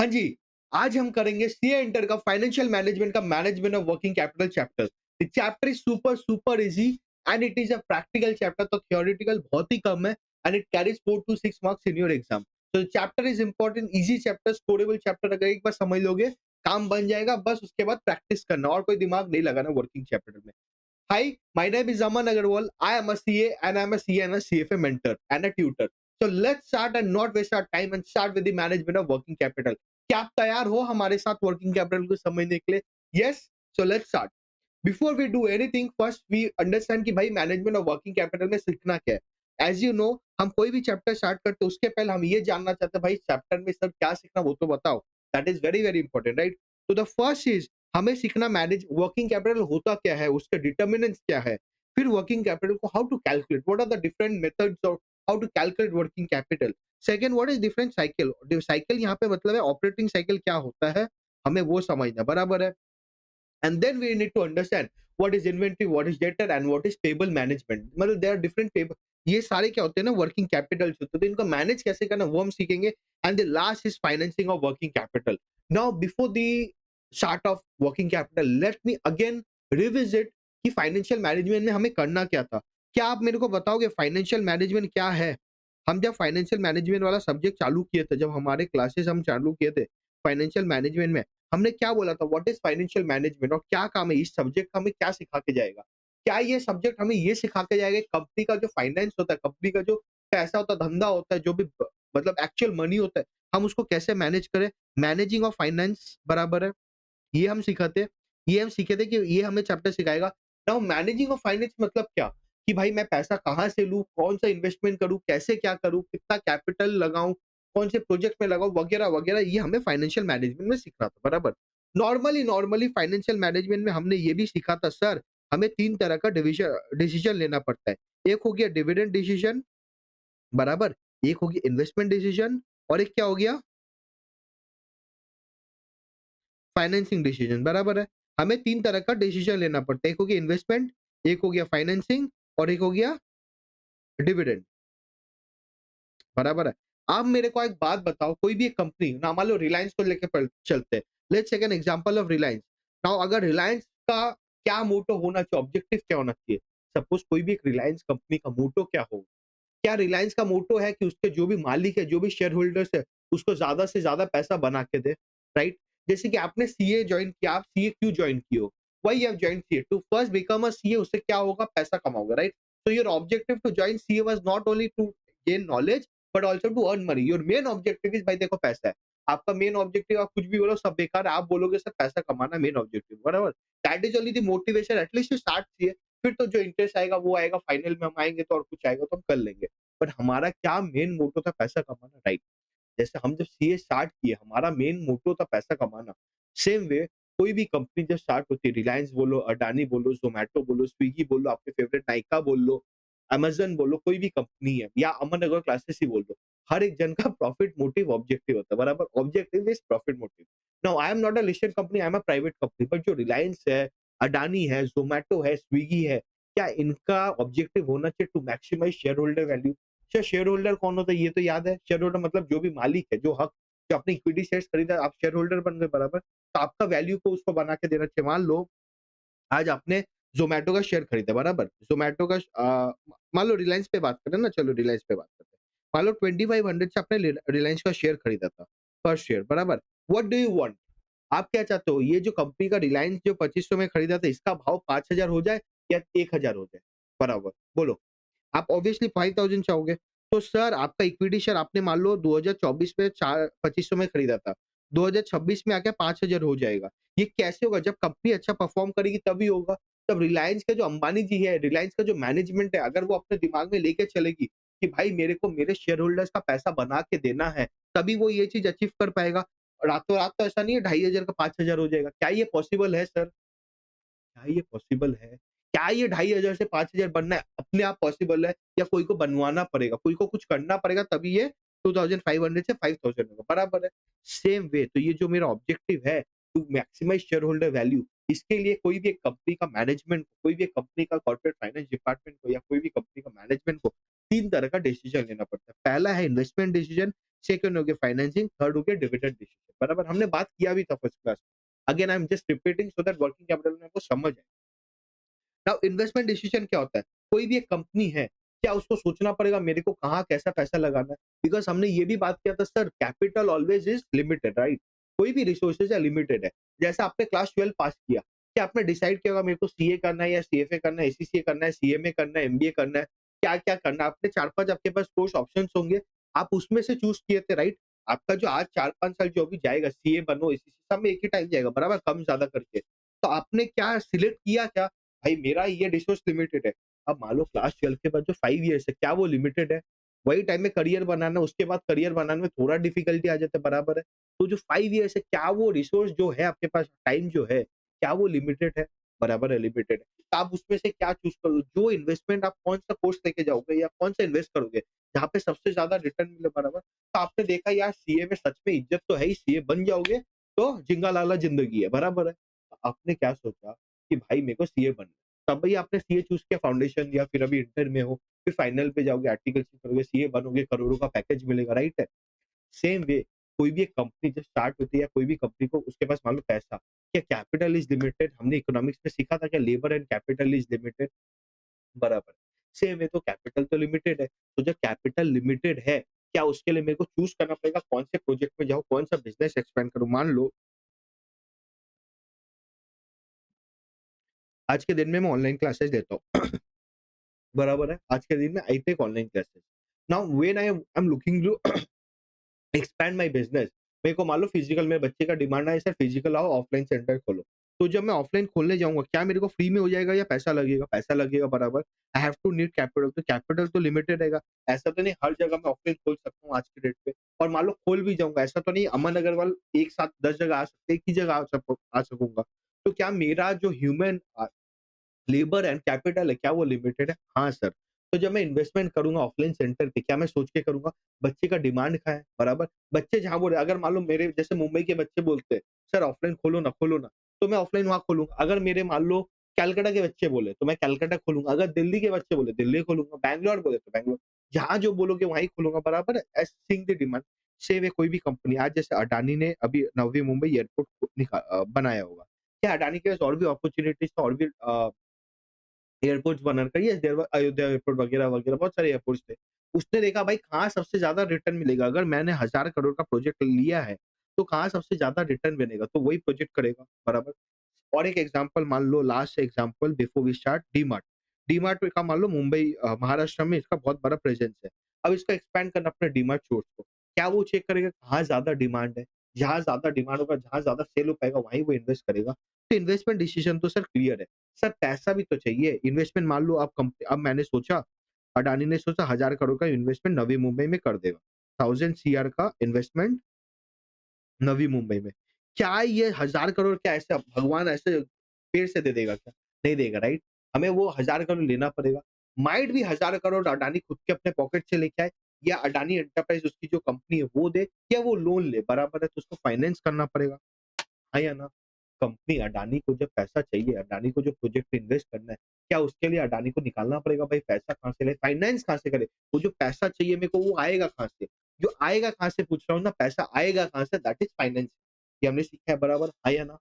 हाँ जी, आज हम करेंगे सीए इंटर का फाइनेंशियल मैनेजमेंट का management of working capital chapter. The chapter is super super easy and it is a practical chapter, तो थ्योरेटिकल बहुत ही कम है and it carries 4 to 6 marks in your exam. तो the chapter is important, easy chapter, scorable chapter. अगर एक बार समझ लोगे काम बन जाएगा, बस उसके बाद प्रैक्टिस करना और कोई दिमाग नहीं लगाना वर्किंग चैप्टर में। Hi, my name is Aman Agarwal. I am a CA and I'm a CA and a CFA mentor and a tutor. So let's start and not waste our time and start with the management of working capital. क्या आप तैयार हो हमारे साथ working capital को समझने के लिए? Yes, so let's start. Before we do anything, first we understand कि भाई मैनेजमेंट ऑफ वर्किंग कैपिटल में सीखना क्या है। एज यू नो, हम कोई भी चैप्टर स्टार्ट करते हैं उसके पहले हम ये जानना चाहते हैं भाई चैप्टर में सर क्या सीखना, वो तो बताओ। That is very very important, right? तो द फर्स्ट इज हमें सीखना मैनेज वर्किंग कैपिटल होता क्या है, उसके डिटर्मिनेंट्स क्या है। फिर वर्किंग कैपिटल को how to calculate, what are the different methods of how to calculate working capital. Second, what is different cycle. Cycle यहाँ पे मतलब है ऑपरेटिंग साइकिल क्या होता है, हमें वो समझना बराबर है। And then we need to understand what is inventory, what is debtor and what is payable management। मतलब there are different payable, ये सारे क्या होते हैं ना वर्किंग कैपिटल होते हैं, तो इनको मैनेज कैसे करना वो हम सीखेंगे। And the last is financing of working capital. Now before the start of working capital, let me again revisit कि फाइनेंशियल मैनेजमेंट में हमें करना क्या था। क्या आप मेरे को बताओगे फाइनेंशियल मैनेजमेंट क्या है? हम जब फाइनेंशियल मैनेजमेंट वाला सब्जेक्ट चालू किए थे, जब हमारे क्लासेस हम चालू किए थे फाइनेंशियल मैनेजमेंट में, हमने क्या बोला था व्हाट इज फाइनेंशियल मैनेजमेंट और क्या काम है, इस सब्जेक्ट हमें क्या सिखा के जाएगा? क्या ये सब्जेक्ट हमें ये सिखा के जाएगा कंपनी का जो फाइनेंस होता है, कंपनी का जो पैसा होता है, धंधा होता है, जो भी मतलब एक्चुअल मनी होता है, हम उसको कैसे मैनेज करें। मैनेजिंग ऑफ फाइनेंस बराबर है, ये हम सिखाते हैं। ये हम सीखे थे कि ये हमें चैप्टर सिखाएगा। नाउ मैनेजिंग ऑफ फाइनेंस मतलब क्या, कि भाई मैं पैसा कहाँ से लूँ, कौन सा इन्वेस्टमेंट करूँ, कैसे क्या करूँ, कितना कैपिटल लगाऊँ, कौन से प्रोजेक्ट में लगाऊँ वगैरह वगैरह, ये हमें फाइनेंशियल मैनेजमेंट में सीखना था बराबर। नॉर्मली नॉर्मली फाइनेंशियल मैनेजमेंट में हमने ये भी सीखा था सर, हमें 3 तरह का डिसीजन लेना पड़ता है। एक हो गया डिविडेंड डिसीजन बराबर, एक हो गया इन्वेस्टमेंट डिसीजन और एक क्या हो गया फाइनेंसिंग डिसीजन बराबर है। हमें 3 तरह का डिसीजन लेना पड़ता है, एक हो गया इन्वेस्टमेंट, एक हो गया फाइनेंसिंग और एक हो गया डिविडेंड बराबर है। आप मेरे को एक बात बताओ, कोई भी एक कंपनी ना, मान लो रिलायंस को लेके चलते हैं। Let's take an example of Reliance. Now अगर रिलायंस का क्या मोटो होना चाहिए, ऑब्जेक्टिव क्या होना चाहिए, सपोज कोई भी एक रिलायंस कंपनी का मोटो क्या हो, क्या रिलायंस का मोटो है कि उसके जो भी मालिक है, जो भी शेयर होल्डर्स है, उसको ज्यादा से ज्यादा पैसा बना के दे, राइट? जैसे कि आपने सीए ज्वाइन किया, आप सीए क्यों ज्वाइन किए हो? Why you have joined CA? To first become a CA, उससे क्या होगा, पैसा कमाओगे, right? So your objective to join CA was not only to gain knowledge but also to earn money. Your main objective is भाई देखो पैसा है। आपका मेन ऑब्जेक्टिव, आप कुछ भी बोलो सब बेकार है, आप बोलोगे सर पैसा कमाना मेन ऑब्जेक्टिव बराबर। That is only the motivation, at least you start CA. फिर तो जो इंटरेस्ट आएगा वो आएगा, फाइनल में हम आएंगे तो और कुछ आएगा तो हम कर लेंगे। बट हमारा क्या मेन मोटो था, पैसा कमाना, राइट? जैसे हम जब सीए स्टार्ट किए, हमारा मेन मोटो था पैसा कमाना। सेम वे कोई भी कंपनी जब स्टार्ट होती है, रिलायंस बोलो, अडानी बोलो, ज़ोमैटो बोलो, स्विगी बोलो, आपके फेवरेट नायका बोल लो, अमेज़न बोलो, कोई भी कंपनी है या अमन अग्रवाल क्लासेस ही बोल लो, हर एक जन का प्रॉफिट मोटिव ऑब्जेक्टिव होता है, बराबर? Objective is profit motive. Now I am not a listed company, I am a private company, but जो रिलायंस है, अडानी है, ज़ोमैटो है, स्विगी है, क्या इनका ऑब्जेक्टिव होना चाहिए to maximise shareholder value? अच्छा, शेयर होल्डर कौन होता है ये तो याद है। शेयर होल्डर मतलब जो भी मालिक है, जो हक, जो अपने इक्विटी शेयर्स खरीदा, आप शेयर होल्डर बन गए बराबर। तो आपका वैल्यू को उसको बना के देना चाहिए। मान लो आज आपने ज़ोमैटो का शेयर खरीदा बराबर। ज़ोमैटो का मान लो रिलायंस पे बात करें ना, चलो रिलायंस पे बात करते हैं। मान लो 2500 से आपने रिलायंस का शेयर खरीदा था, पर शेयर बराबर। What do you want? आप क्या चाहते हो? ये जो कंपनी का रिलायंस जो 2500 में खरीदा था, इसका भाव 5000 हो जाए या 1000 हो जाए? बराबर, बोलो। आप ऑब्वियसली 5000 चाहोगे। तो सर आपका इक्विटी शेयर आपने मान लो 2024 में 4 2500 में खरीदा था। 2026 में आके 5000 हो जाएगा। ये कैसे होगा? जब कंपनी अच्छा परफॉर्म करेगी तभी होगा। तब रिलायंस का जो अंबानी जी है, रिलायंस का जो मैनेजमेंट है, अगर वो अपने दिमाग में लेके चलेगी कि भाई मेरे को मेरे शेयर होल्डर्स का पैसा बना के देना है, तभी वो ये चीज़ अचीव कर पाएगा। रातों-रात तो ऐसा नहीं है 2500 का 5000 हो जाएगा। क्या ये पॉसिबल है सर? क्या ये पॉसिबल है? क्या ये 2500 से 5000 बनना है अपने आप पॉसिबल है या कोई को बनवाना पड़ेगा? कोई को कुछ करना पड़ेगा तभी ये 2500 से 5000 होगा, बराबर है। सेम वे तो ये जो मेरा ऑब्जेक्टिव है to maximise shareholder value, इसके लिए कोई भी एक कंपनी का मैनेजमेंट, कोई भी एक कंपनी का कॉर्पोरेट फाइनेंस डिपार्टमेंट को या कोई भी कंपनी का मैनेजमेंट को 3 तरह का डिसीजन लेना पड़ता है। पहला है इन्वेस्टमेंट डिसीजन, सेकंड हो गया फाइनेंसिंग, थर्ड हो गया डिविडेंड डिसीजन, बराबर? हमने बात किया भी था फर्स्ट क्लास में। Again I am just repeating so that working capital में आपको समझ आए। नाउ इन्वेस्टमेंट डिसीजन क्या होता है? कोई भी एक कंपनी है, क्या उसको सोचना पड़ेगा मेरे को कहाँ कैसा पैसा लगाना है? बिकॉज़ हमने ये भी बात किया था sir capital always is limited, right? कोई भी रिसोर्सेज़ है लिमिटेड है। जैसे आपने क्लास 12 पास किया, क्या आपने डिसाइड किया होगा मेरे को सीए करना है या सीएफए करना है, एसीसीए करना है, सीएमए करना है, एमबीए करना है, क्या-क्या करना है? आपने 4-5 आपके पास कोर्स ऑप्शंस होंगे, आप उसमें से चूज़ किए थे, राइट? आपका जो आज 4-5 साल जो अभी जाएगा सीए बनो, एसीसी सब में एक ही टाइम जाएगा, बराबर? कम-ज़्यादा करके। तो आपने क्या सिलेक्ट किया क्या? भाई मेरा ये रिसोर्स लिमिटेड है। अब मान लो क्लास 12 के बाद जो 5 इयर्स है, क्या वो लिमिटेड है? वही टाइम में करियर बनाना, उसके बाद करियर बनाने में थोड़ा डिफिकल्टी आ जाता है, बराबर है? तो जो 5 इयर्स है, क्या वो रिसोर्स जो है आपके पास, टाइम जो है, क्या वो लिमिटेड है? बराबर है, लिमिटेड है। तो आप उसमें से क्या चूज़ करोगे? जो इन्वेस्टमेंट आप कौन-सा कोर्स लेके जाओगे या कौन-सा इन्वेस्ट करोगे, जहाँ पे सबसे ज़्यादा रिटर्न मिले, बराबर? तो आपने देखा यार सीए में सच में इज्जत तो है ही, सीए बन जाओगे तो जिंगा लाला ज़िंदगी है, बराबर है? तो आपने क्या सोचा कि भाई मेरे को सीए बनना है। तब ही आपने सीए चूज़ किया फाउंडेशन या फिर अभी इंटर में हो, फिर फाइनल पे जाओगे, आर्टिकलशिप करोगे, सीए बनोगे, करोड़ों का पैकेज मिलेगा, राइट है? सेम वे कोई भी एक कंपनी जब स्टार्ट होती है या कोई भी कंपनी को उसके पास मान लो पैसा, क्या कैपिटल इज़ लिमिटेड? हमने इकोनॉमिक्स में सीखा था क्या labour and capital is limited? बराबर। सेम वे तो कैपिटल तो लिमिटेड है, तो जब कैपिटल लिमिटेड है, क्या उसके लिए मेरे को चूज़ करना पड़ेगा कौन से प्रोजेक्ट में जाऊँ, कौन सा बिज़नेस एक्सपेंड करूँ? मान लो आज के दिन में मैं ऑनलाइन क्लासेस लेता हूँ। बराबर है? आज के दिन में I take online classes. Now when I am looking to expand my business, मेरे को मान लो फिजिकल में बच्चे का डिमांड है सर फिजिकल आओ ऑफलाइन सेंटर खोलो। तो जब मैं ऑफलाइन खोलने जाऊँगा, क्या मेरे को फ्री में हो जाएगा या पैसा लगेगा? पैसा लगेगा, बराबर। I have to need capital, तो कैपिटल तो लिमिटेड रहेगा। ऐसा तो नहीं हर जगह मैं ऑफलाइन खोल सकता हूँ आज के डेट पे। और मान लो खोल भी जाऊँगा, ऐसा तो नहीं अमन अग्रवाल एक साथ 10 जगह आ सकते हैं, एक ही जगह आ सकूँगा। तो क्या मेरा जो ह्यूमन लेबर एंड कैपिटल है, क्या वो लिमिटेड है? हाँ सर। तो जब मैं इन्वेस्टमेंट करूँगा ऑफलाइन सेंटर पे, क्या मैं सोच के करूँगा, बच्चे का डिमांड क्या है, बराबर? बच्चे जहाँ बोल रहे हैं, अगर मान लो मेरे जैसे मुंबई के बच्चे बोलते हैं, "सर ऑफलाइन खोलो ना," तो मैं ऑफलाइन वहाँ खोलूँगा। अगर मेरे मान लो कलकत्ता के बच्चे बोले, तो मैं कलकत्ता खोलूँगा। अगर दिल्ली के बच्चे बोले, दिल्ली खोलूँगा। बैंगलोर बोले, तो बैंगलोर। जहाँ जो बोलोगे वहीं खोलूँगा, बराबर है? As seeing the demand. Same है कोई भी कंपनी, आज जैसे अडानी ने अभी नवी मुंबई एयरपोर्ट बनाया होगा। क्या अडानी के पास और भी अपॉर्च्युनिटीज़ था और भी एयरपोर्ट्स बना रखा है, yes there were Ayodhya airport वगैरह-वगैरह बहुत सारे एयरपोर्ट्स थे। उसने देखा भाई कहाँ सबसे ज़्यादा रिटर्न मिलेगा, अगर मैंने 1000 करोड़ का प्रोजेक्ट लिया है, तो कहाँ सबसे ज़्यादा रिटर्न बनेगा, तो वही प्रोजेक्ट करेगा, बराबर। और एक एग्ज़ाम्पल मान लो last example before we start DMart. DMart का मान लो मुंबई महाराष्ट्र में इसका बहुत बड़ा प्रेज़ेंस है। अब इसको एक्सपैंड करना अपने डीमार्ट स्टोर्स को। क्या वो चेक करेगा कहाँ ज़्यादा डिमांड है? जहाँ ज़्यादा डिमांड होगा, जहाँ ज़्यादा सेल हो पाएगा वहीं वो इन्वेस्ट करेगा। तो इन्वेस्टमेंट डिसीज़न तो सर क्लियर है। सर पैसा भी तो चाहिए। इन्वेस्टमेंट मान लो आप अब मैंने सोचा, अडानी ने सोचा 1000 करोड़ का इन्वेस्टमेंट नवी मुंबई में कर देगा। 1000 सीआर का इन्वेस्टमेंट नवी मुंबई में। क्या ये 1000 करोड़ क्या ऐसे भगवान ऐसे पेड़ से दे देगा क्या? नहीं देगा, राइट? हमें वो 1000 करोड़ लेना पड़ेगा। माइट बी 1000 करोड़ अडानी खुद के अपने पॉकेट से लेके आए या अडानी एंटरप्राइज़ उसकी जो कंपनी है वो दे या वो लोन ले, बराबर है? तो उसको फाइनेंस करना पड़ेगा। हाँ या ना? कंपनी अडानी को जब पैसा चाहिए, अडानी को जो प्रोजेक्ट पे इन्वेस्ट करना है, क्या उसके लिए अडानी को निकालना पड़ेगा भाई पैसा कहाँ से लाए? फाइनेंस कहाँ से करे? वो जो पैसा चाहिए मेरे को वो आएगा कहाँ से? जो आएगा कहाँ से पूछ रहा हूँ ना, पैसा आएगा कहाँ से दैट इज़ फाइनेंस। ये हमने सीखा है बराबर, हाँ या ना?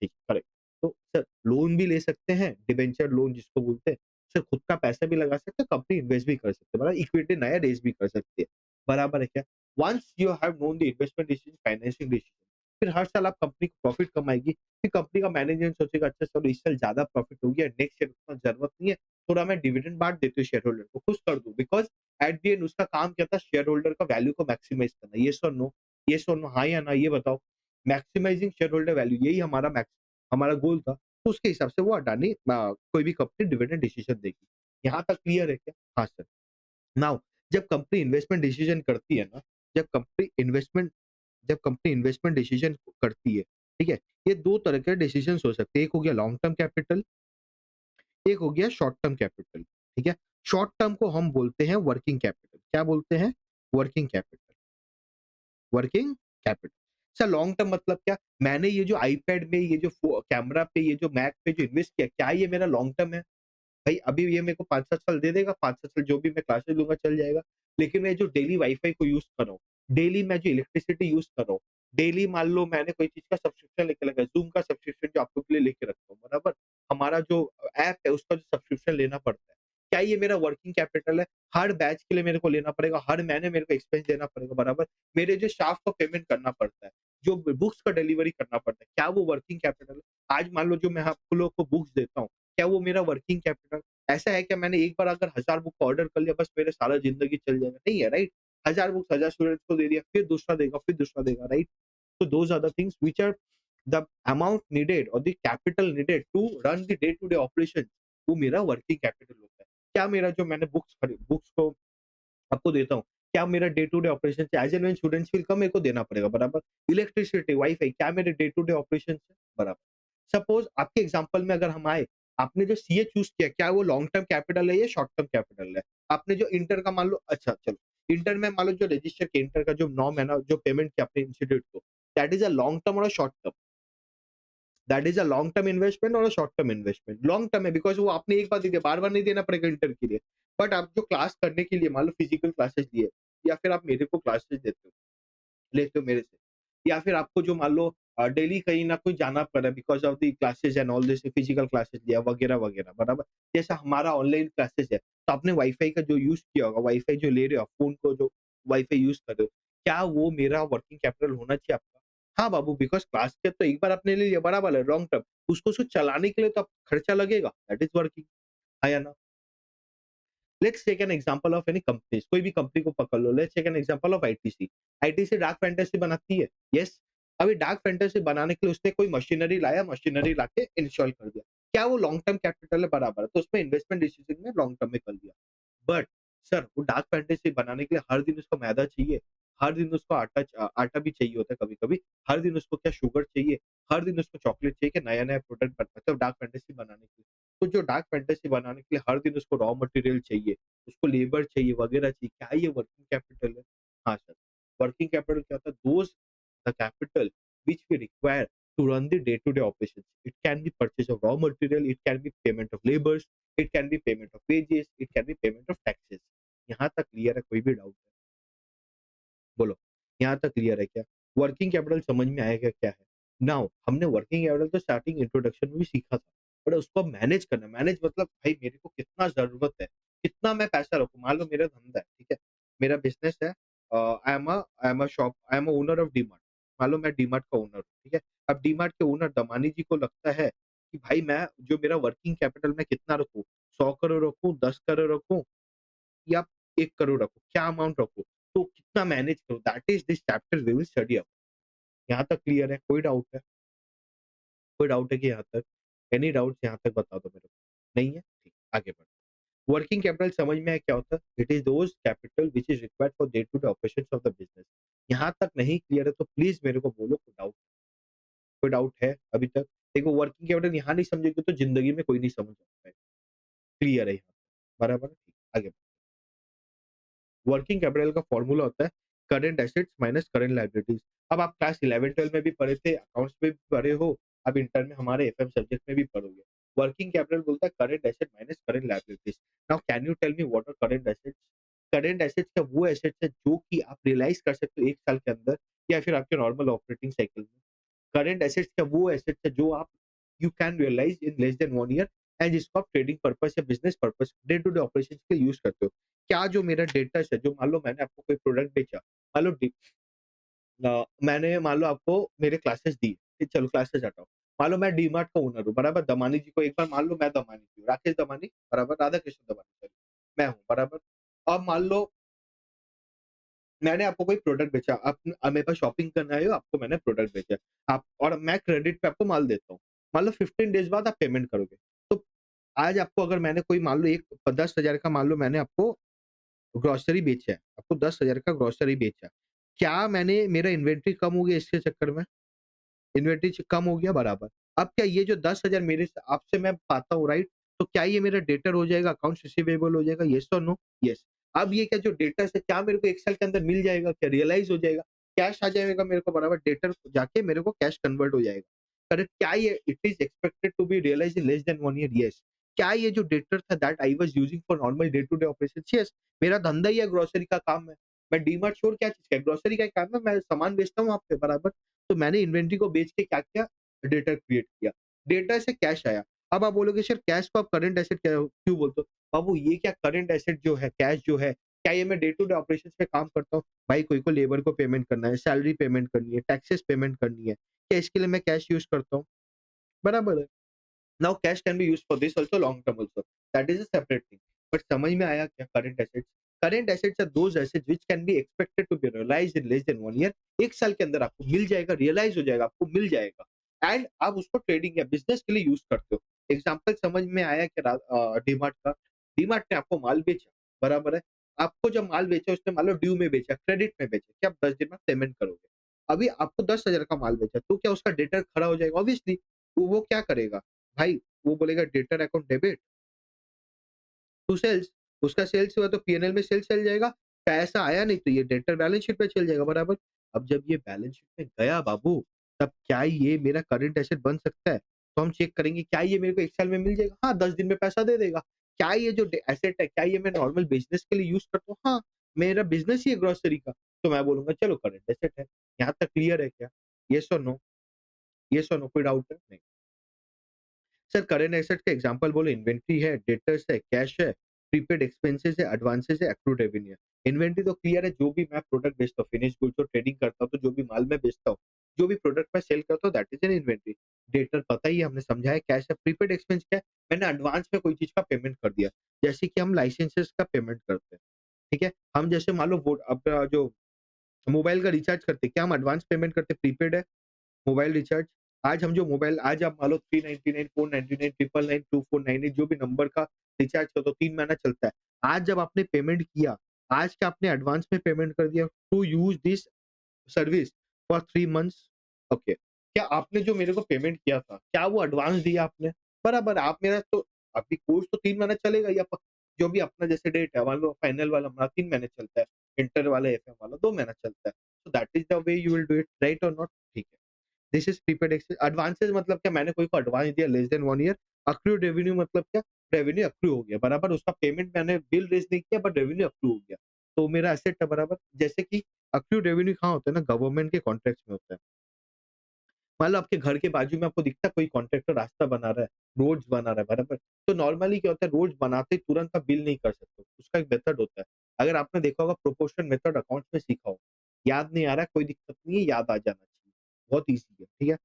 ठीक, करेक्ट। तो सर लोन भी ले सकते हैं, डिबेंचर लोन जिसको बोलते हैं। सर खुद का पैसा भी लगा सकते हैं, कंपनी इन्वेस्ट भी कर सकते हैं, मतलब इक्विटी नया रेज़ भी कर सकती है। बराबर है क्या? Once you have known the investment decision, financing decision, फिर हर साल आप कंपनी को प्रॉफिट कमाएगी, फिर कंपनी का मैनेजमेंट सोचेगा अच्छा चलो इस साल ज़्यादा प्रॉफिट हो गया, नेक्स्ट ईयर उतना ज़रूरत नहीं है, थोड़ा मैं डिविडेंड बाँट देती हूँ शेयर होल्डर को, खुश कर दूँ बिकॉज़ एट द एंड उसका काम क्या था शेयर होल्डर का वैल्यू को मैक्सिमाइज़ करना। येस और नो? येस और नो? हाँ या ना ये बताओ? मैक्सिमाइजिंग शेयर होल्डर वैल्यू यही हमारा गोल था। तो उसके हिसाब से वो अडानी कोई भी कंपनी डिविडेंड डिसीजन देगी। यहाँ तक क्लियर है क्या? हाँ सर। नाउ जब कंपनी इन्वेस्टमेंट डिसीजन करती है ना, जब कंपनी इन्वेस्टमेंट जब कंपनी इन्वेस्टमेंट डिसीजन करती है, ठीक है? ये 2 तरह के डिसीजंस हो सकते हैं। एक हो गया लॉन्ग टर्म कैपिटल, एक हो गया शॉर्ट टर्म कैपिटल, ठीक है? शॉर्ट टर्म को हम बोलते हैं वर्किंग कैपिटल। क्या बोलते हैं? Working capital. Working capital. Sir long term मतलब क्या? मैंने ये जो आईपैड में, ये जो कैमरा पे, ये जो मैक पे जो इन्वेस्ट किया, क्या ये मेरा लॉन्ग टर्म है? भाई अभी ये मेरे को 5-7 साल दे देगा, 5-7 साल जो भी मैं क्लासेस लूँगा चल जाएगा। लेकिन मैं जो डेली वाई-फाई को यूज़ कर रहा हूँ, डेली मैं जो इलेक्ट्रिसिटी यूज़ कर रहा हूँ, डेली मान लो मैंने कोई चीज़ का सब्सक्रिप्शन लेके लगा है, ज़ूम का सब्सक्रिप्शन जो आप लोग के लिए लेके रखा हूँ, बराबर? हमारा जो ऐप है उसका जो सब्सक्रिप्शन लेना पड़ता है। क्या ये मेरा वर्किंग कैपिटल है? हर बैच के लिए मेरे को लेना पड़ेगा, हर महीने मेरे को एक्सपेंस देना पड़ेगा, बराबर? मेरे जो स्टाफ को पेमेंट करना पड़ता है, जो बुक्स का डिलीवरी करना पड़ता है, क्या वो वर्किंग कैपिटल है? आज मान लो जो मैं आप लोगों को बुक्स देता हूँ, क्या वो मेरा वर्किंग कैपिटल? ऐसा है क्या मैंने एक बार अगर 1000 बुक का ऑर्डर कर लिया बस मेरे सारा ज़िंदगी चल जाएगा? नहीं है, राइट? 1000 बुक्स 1000 स्टूडेंट्स को दे दिया, फिर दूसरा देगा, right? So those are the things which are the amount needed or the capital needed to run the day to day operation. वो मेरा वर्किंग कैपिटल होता है। क्या मेरा जो मैंने बुक्स को आपको देता हूँ, क्या मेरा day to day operation as and when students will come मेरे को देना पड़ेगा, बराबर? इलेक्ट्रिसिटी, वाई-फाई क्या मेरे डे टू डे ऑपरेशंस है? बराबर। सपोज़ आपके एग्ज़ाम्पल में अगर हम आए, आपने जो सीए चूज़ किया, क्या वो लॉन्ग टर्म कैपिटल है या शॉर्ट टर्म कैपिटल है? आपने जो इंटर का मान लो अच्छा चलो, इंटर में मान लो जो रजिस्टर किया, इंटर का जो 9 महीना जो पेमेंट किया आपने इंस्टीट्यूट को, that is a long term और a short term? That is a long term investment और a short term investment. Long term है बिकॉज़ वो आपने एक बार दे दिया, बार-बार नहीं देना पड़ेगा इंटर के लिए। बट आप जो क्लास करने के लिए मान लो फिजिकल क्लासेस लिए या फिर आप मेरे को क्लासेस देते हो, लेते हो मेरे से, या फिर आपको जो मान लो डेली कहीं न कहीं जाना पड़ा because of the classes and all this physical classes लिया वगैरह-वगैरह, बराबर? जैसा हमारा ऑनलाइन क्लासेस है, तो आपने वाई-फाई का जो यूज़ किया होगा, वाई-फाई जो ले रहे हो आप, फ़ोन को जो वाई-फाई यूज़ कर रहे हो, क्या वो मेरा वर्किंग कैपिटल होना चाहिए आपका? हाँ बाबू, बिकॉज़ क्लास के तो एक बार आपने ले लिया, बराबर है, लॉन्ग टर्म, उसको सिर्फ चलाने के लिए तो आप खर्चा लगेगा, दैट इज़ वर्किंग, हाँ या ना? Let's take an example of any companies, कोई भी कंपनी को पकड़ लो, let's take an example of ITC. ITC Dark Fantasy बनाती है, यस। अभी डार्क फैंटेसी बनाने के लिए उसने कोई मशीनरी लाया, मशीनरी लाके इंस्टॉल कर दिया, क्या वो लॉन्ग टर्म कैपिटल है? बराबर है, तो उसमें इन्वेस्टमेंट डिसीजन में लॉन्ग टर्म में कर लिया। बट सर वो डार्क फैंटेसी बनाने के लिए हर दिन उसको मैदा चाहिए, हर दिन उसको आटा भी चाहिए होता है कभी-कभी, हर दिन उसको क्या शुगर चाहिए, हर दिन उसको चॉकलेट चाहिए कि नया-नया प्रोडक्ट बन मतलब डार्क फैंटेसी बनाने के लिए। तो जो डार्क फैंटेसी बनाने के लिए हर दिन उसको रॉ मटेरियल चाहिए, उसको लेबर चाहिए, वगैरह चाहिए, क्या ये वर्किंग कैपिटल है? हाँ सर, वर्किंग कैपिटल क्या होता है? Those the capital which we require to run the day-to-day operations. It can be purchase of raw material, it can be payment of laborers, it can be payment of wages, it can be payment of taxes. यहाँ तक clear है? कोई भी doubt है? बोलो, यहाँ तक clear है क्या? वर्किंग कैपिटल समझ में आएगा क्या है? नाउ हमने वर्किंग कैपिटल तो स्टार्टिंग इंट्रोडक्शन में भी सीखा था, बट उसको मैनेज करना, मैनेज मतलब भाई मेरे को कितना ज़रूरत है, कितना मैं पैसा रखूँ? मान लो मेरा धंधा है, ठीक है? मेरा बिज़नेस है, I am a owner of DMart. मान लो मैं डीमार्ट का ओनर हूँ, ठीक है? अब डीमार्ट के ओनर दमानी जी को लगता है कि भाई मैं जो मेरा वर्किंग कैपिटल मैं कितना रखूँ? 100 करोड़ रखूँ, 10 करोड़ रखूँ या 1 करोड़ रखूँ? क्या अमाउंट रखूँ? तो कितना मैनेज करूँ? That is this chapter we will study up. यहाँ तक क्लियर है? कोई डाउट है? कोई डाउट है कि यहाँ तक? एनी डाउट्स यहाँ तक बता दो मेरे को। नहीं है? ठीक, आगे बढ़ते हैं। वर्किंग कैपिटल समझ में आया क्या होता है? It is those capital which is required for day to day operations of the business. यहाँ तक नहीं क्लियर है तो प्लीज़ मेरे को बोलो कोई डाउट है अभी तक? देखो वर्किंग कैपिटल यहाँ नहीं समझोगे तो ज़िंदगी में कोई नहीं समझ सकता है। क्लियर है यहाँ तक? बराबर है? ठीक, आगे वर्किंग कैपिटल का फॉर्मूला होता है current assets minus current liabilities. अब आप क्लास 11-12 में भी पढ़े थे, अकाउंट्स में भी पढ़े हो, अब इंटर में हमारे एफएम सब्जेक्ट में भी पढ़ोगे। वर्किंग कैपिटल बोलता है current asset minus current liabilities. Now can you tell me what are current assets? Current assets क्या वो एसेट्स है जो कि आप रियलाइज कर सकते हो 1 साल के अंदर या फिर आपके नॉर्मल ऑपरेटिंग साइकिल में। करंट एसेट्स क्या वो एसेट्स है जो आप you can realise in less than 1 year and जिसको आप ट्रेडिंग पर्पस या business purpose day to day operations के लिए यूज करते हो। क्या जो मेरा डेटा है, जो मान लो मैंने आपको कोई प्रोडक्ट बेचा, मान लो मैंने मान लो आपको मेरे क्लासेस दी, ठीक चलो क्लासेस हटाओ। मान लो मैं डीमार्ट का ओनर हूँ, बराबर? दमानी जी को एक बार मान लो मैं दमानी जी हूँ, राकेश दमानी, बराबर? राधा कृष्ण दमानी सॉरी, मैं हूँ, बराबर? अब मान लो मैंने आपको कोई प्रोडक्ट बेचा, आप मेरे पास शॉपिंग करने आए हो, आपको मैंने प्रोडक्ट बेचा, आप और मैं क्रेडिट पे आपको माल देता हूँ। मान लो 15 डेज़ बाद आप पेमेंट करोगे। तो आज आपको अगर मैंने कोई मान लो एक 10,000 का मान लो मैंने आपको ग्रोसरी बेचा है, आपको 10,000 का ग्रोसरी बेचा। क्या मैंने मेरा इन्वेंटरी कम हो गया इसके चक्कर में? इन्वेंटरी कम हो गया, बराबर। अब क्या ये जो 10,000 मेरे से आपसे मैं पाता हूँ, राइट? तो क्या ये मेरा डेटर हो जाएगा, अकाउंट्स रिसीवेबल हो जाएगा? येस और नो? येस। अब ये क्या जो डेटर्स है क्या मेरे को 1 साल के अंदर मिल जाएगा? क्या रियलाइज़ हो जाएगा? कैश आ जाएगा मेरे को, बराबर? डेटर जाके मेरे को कैश कन्वर्ट हो जाएगा। करेक्ट? क्या ये it is expected to be realised in less than 1 year? Yes. क्या ये जो डेटर था that I was using for normal day to day operations? Yes. मेरा धंधा ही है, ग्रोसरी का काम है। मैं डीमार्ट स्टोर क्या चीज़ का है, ग्रोसरी का ही काम है, मैं सामान बेचता हूँ वहाँ पे बराबर। तो मैंने इन्वेंटरी को बेच के क्या किया, डेटा क्रिएट किया। डेटा से कैश आया। अब आप बोलोगे सर कैश को आप करंट एसेट क्यों बोलते हो? बाबू ये क्या करंट एसेट जो है, कैश जो है, क्या ये मैं डे टू डे ऑपरेशंस में काम करता हूँ? भाई कोई को लेबर को पेमेंट करना है, सैलरी पेमेंट करनी है, टैक्सेस पेमेंट करनी है। क्या इसके लिए मैं कैश यूज़ करता हूँ? बराबर है। Now cash can be used for this also long term also, that is a separate thing. But समझ में आया क्या current assets? Current assets are those assets which can be expected to be realised in less than 1 year. 1 साल के अंदर आपको मिल जाएगा, realise हो जाएगा, आपको मिल जाएगा एंड आप उसको ट्रेडिंग या बिज़नेस के लिए यूज़ करते हो। एग्ज़ाम्पल समझ में आया क्या डीमार्ट का? डीमार्ट ने आपको माल बेचा, बराबर है? आपको जब माल बेचा उसने मान लो ड्यू में बेचा, क्रेडिट में बेचा कि आप 10 दिन में पेमेंट करोगे। अभी आपको 10,000 का माल बेचा, तो क्या उसका डेटर खड़ा हो जाएगा? ऑब्वियसली वो क्या करेगा? भाई वो बोलेगा debtor account debit to sales, उसका सेल्स हुआ तो पी&एल में सेल्स चल जाएगा, पैसा आया नहीं तो ये डेटर बैलेंस शीट पे चल जाएगा बराबर। अब जब ये बैलेंस शीट में गया बाबू, तब क्या ये मेरा करंट एसेट बन सकता है? तो हम चेक करेंगे क्या ये मेरे को 1 साल में मिल जाएगा? हाँ, 10 दिन में पैसा दे देगा। क्या ये जो एसेट है, क्या ये मैं नॉर्मल बिज़नेस के लिए यूज़ करता हूँ? हाँ, मेरा बिज़नेस ही है ग्रोसरी का, तो मैं बोलूँगा चलो करंट एसेट है। यहाँ तक क्लियर है क्या? येस और नो? येस और नो कोई डाउट है? नहीं। सर करंट एसेट का एग्जांपल बोले इन्वेंट्री है, डेटर्स है, कैश है, प्रीपेड एक्सपेंसेस है, एडवांसेस है, एक्रूड रेवेन्यू है। इन्वेंट्री तो क्लियर है, जो भी मैं प्रोडक्ट बेचता हूँ, फिनिश गुड्स और ट्रेडिंग करता हूँ, तो जो भी माल मैं बेचता हूँ, जो भी प्रोडक्ट मैं सेल करता हूँ, that is an inventory. Debtor पता ही है, हमने समझा है, कैश है, प्रीपेड एक्सपेंस क्या है, मैंने एडवांस में कोई चीज का पेमेंट कर दिया, जैसे कि हम लाइसेंसेस का पेमेंट करते हैं, ठीक है। हम जैसे मान लो अपना जो मोबाइल का रिचार्ज करते हैं, क्या हम एडवांस पेमेंट करते हैं, प्रीपेड है मोबाइल रिचार्ज। आज हम जो मोबाइल आज आप मान लो 399, 499, 999, 2498 जो भी नंबर का रिचार्ज कर दो, 3 महीना चलता है। आज जब आपने पेमेंट किया, आज क्या आपने एडवांस में पेमेंट कर दिया to use this service for 3 months? Okay. क्या आपने जो मेरे को पेमेंट किया था, क्या वो एडवांस दिया आपने? बराबर है, आप मेरा तो आपकी कोर्स तो 3 महीना चलेगा या जो भी अपना जैसे डेट है, मान लो फाइनल वाला हमारा 3 महीने चलता है, इंटर वाला एफएम वाला 2 महीना चलता है। So that is the way you will do it, right और नॉट? ठीक है। This is prepaid access. Advances मतलब क्या, मैंने कोई को एडवांस दिया less than 1 year. Accrued revenue मतलब क्या, रेवेन्यू अक्रू हो गया बराबर, उसका पेमेंट मैंने बिल रेज़ नहीं किया बट रेवेन्यू अक्रू हो गया, तो मेरा एसेट है बराबर। जैसे कि अक्रूड रेवेन्यू कहाँ होता है ना, गवर्नमेंट के कॉन्ट्रैक्ट्स में होता है। मान लो आपके घर के बाजू में आपको दिखता है कोई कॉन्ट्रैक्टर रास्ता बना रहा है, रोड्स बना रहा है बराबर, तो नॉर्मली क्या होता है, रोड्स बनाते ही तुरंत आप बिल नहीं कर सकते हो, उसका एक मेथड होता है। अगर आपने देखा होगा प्रोपोर्शन मेथड अकाउंट्स में सीखा हो, याद नहीं आ रहा है कोई दिक्कत नहीं है, याद आ जाना चाहिए, बहुत ईज़ी है, ठीक है?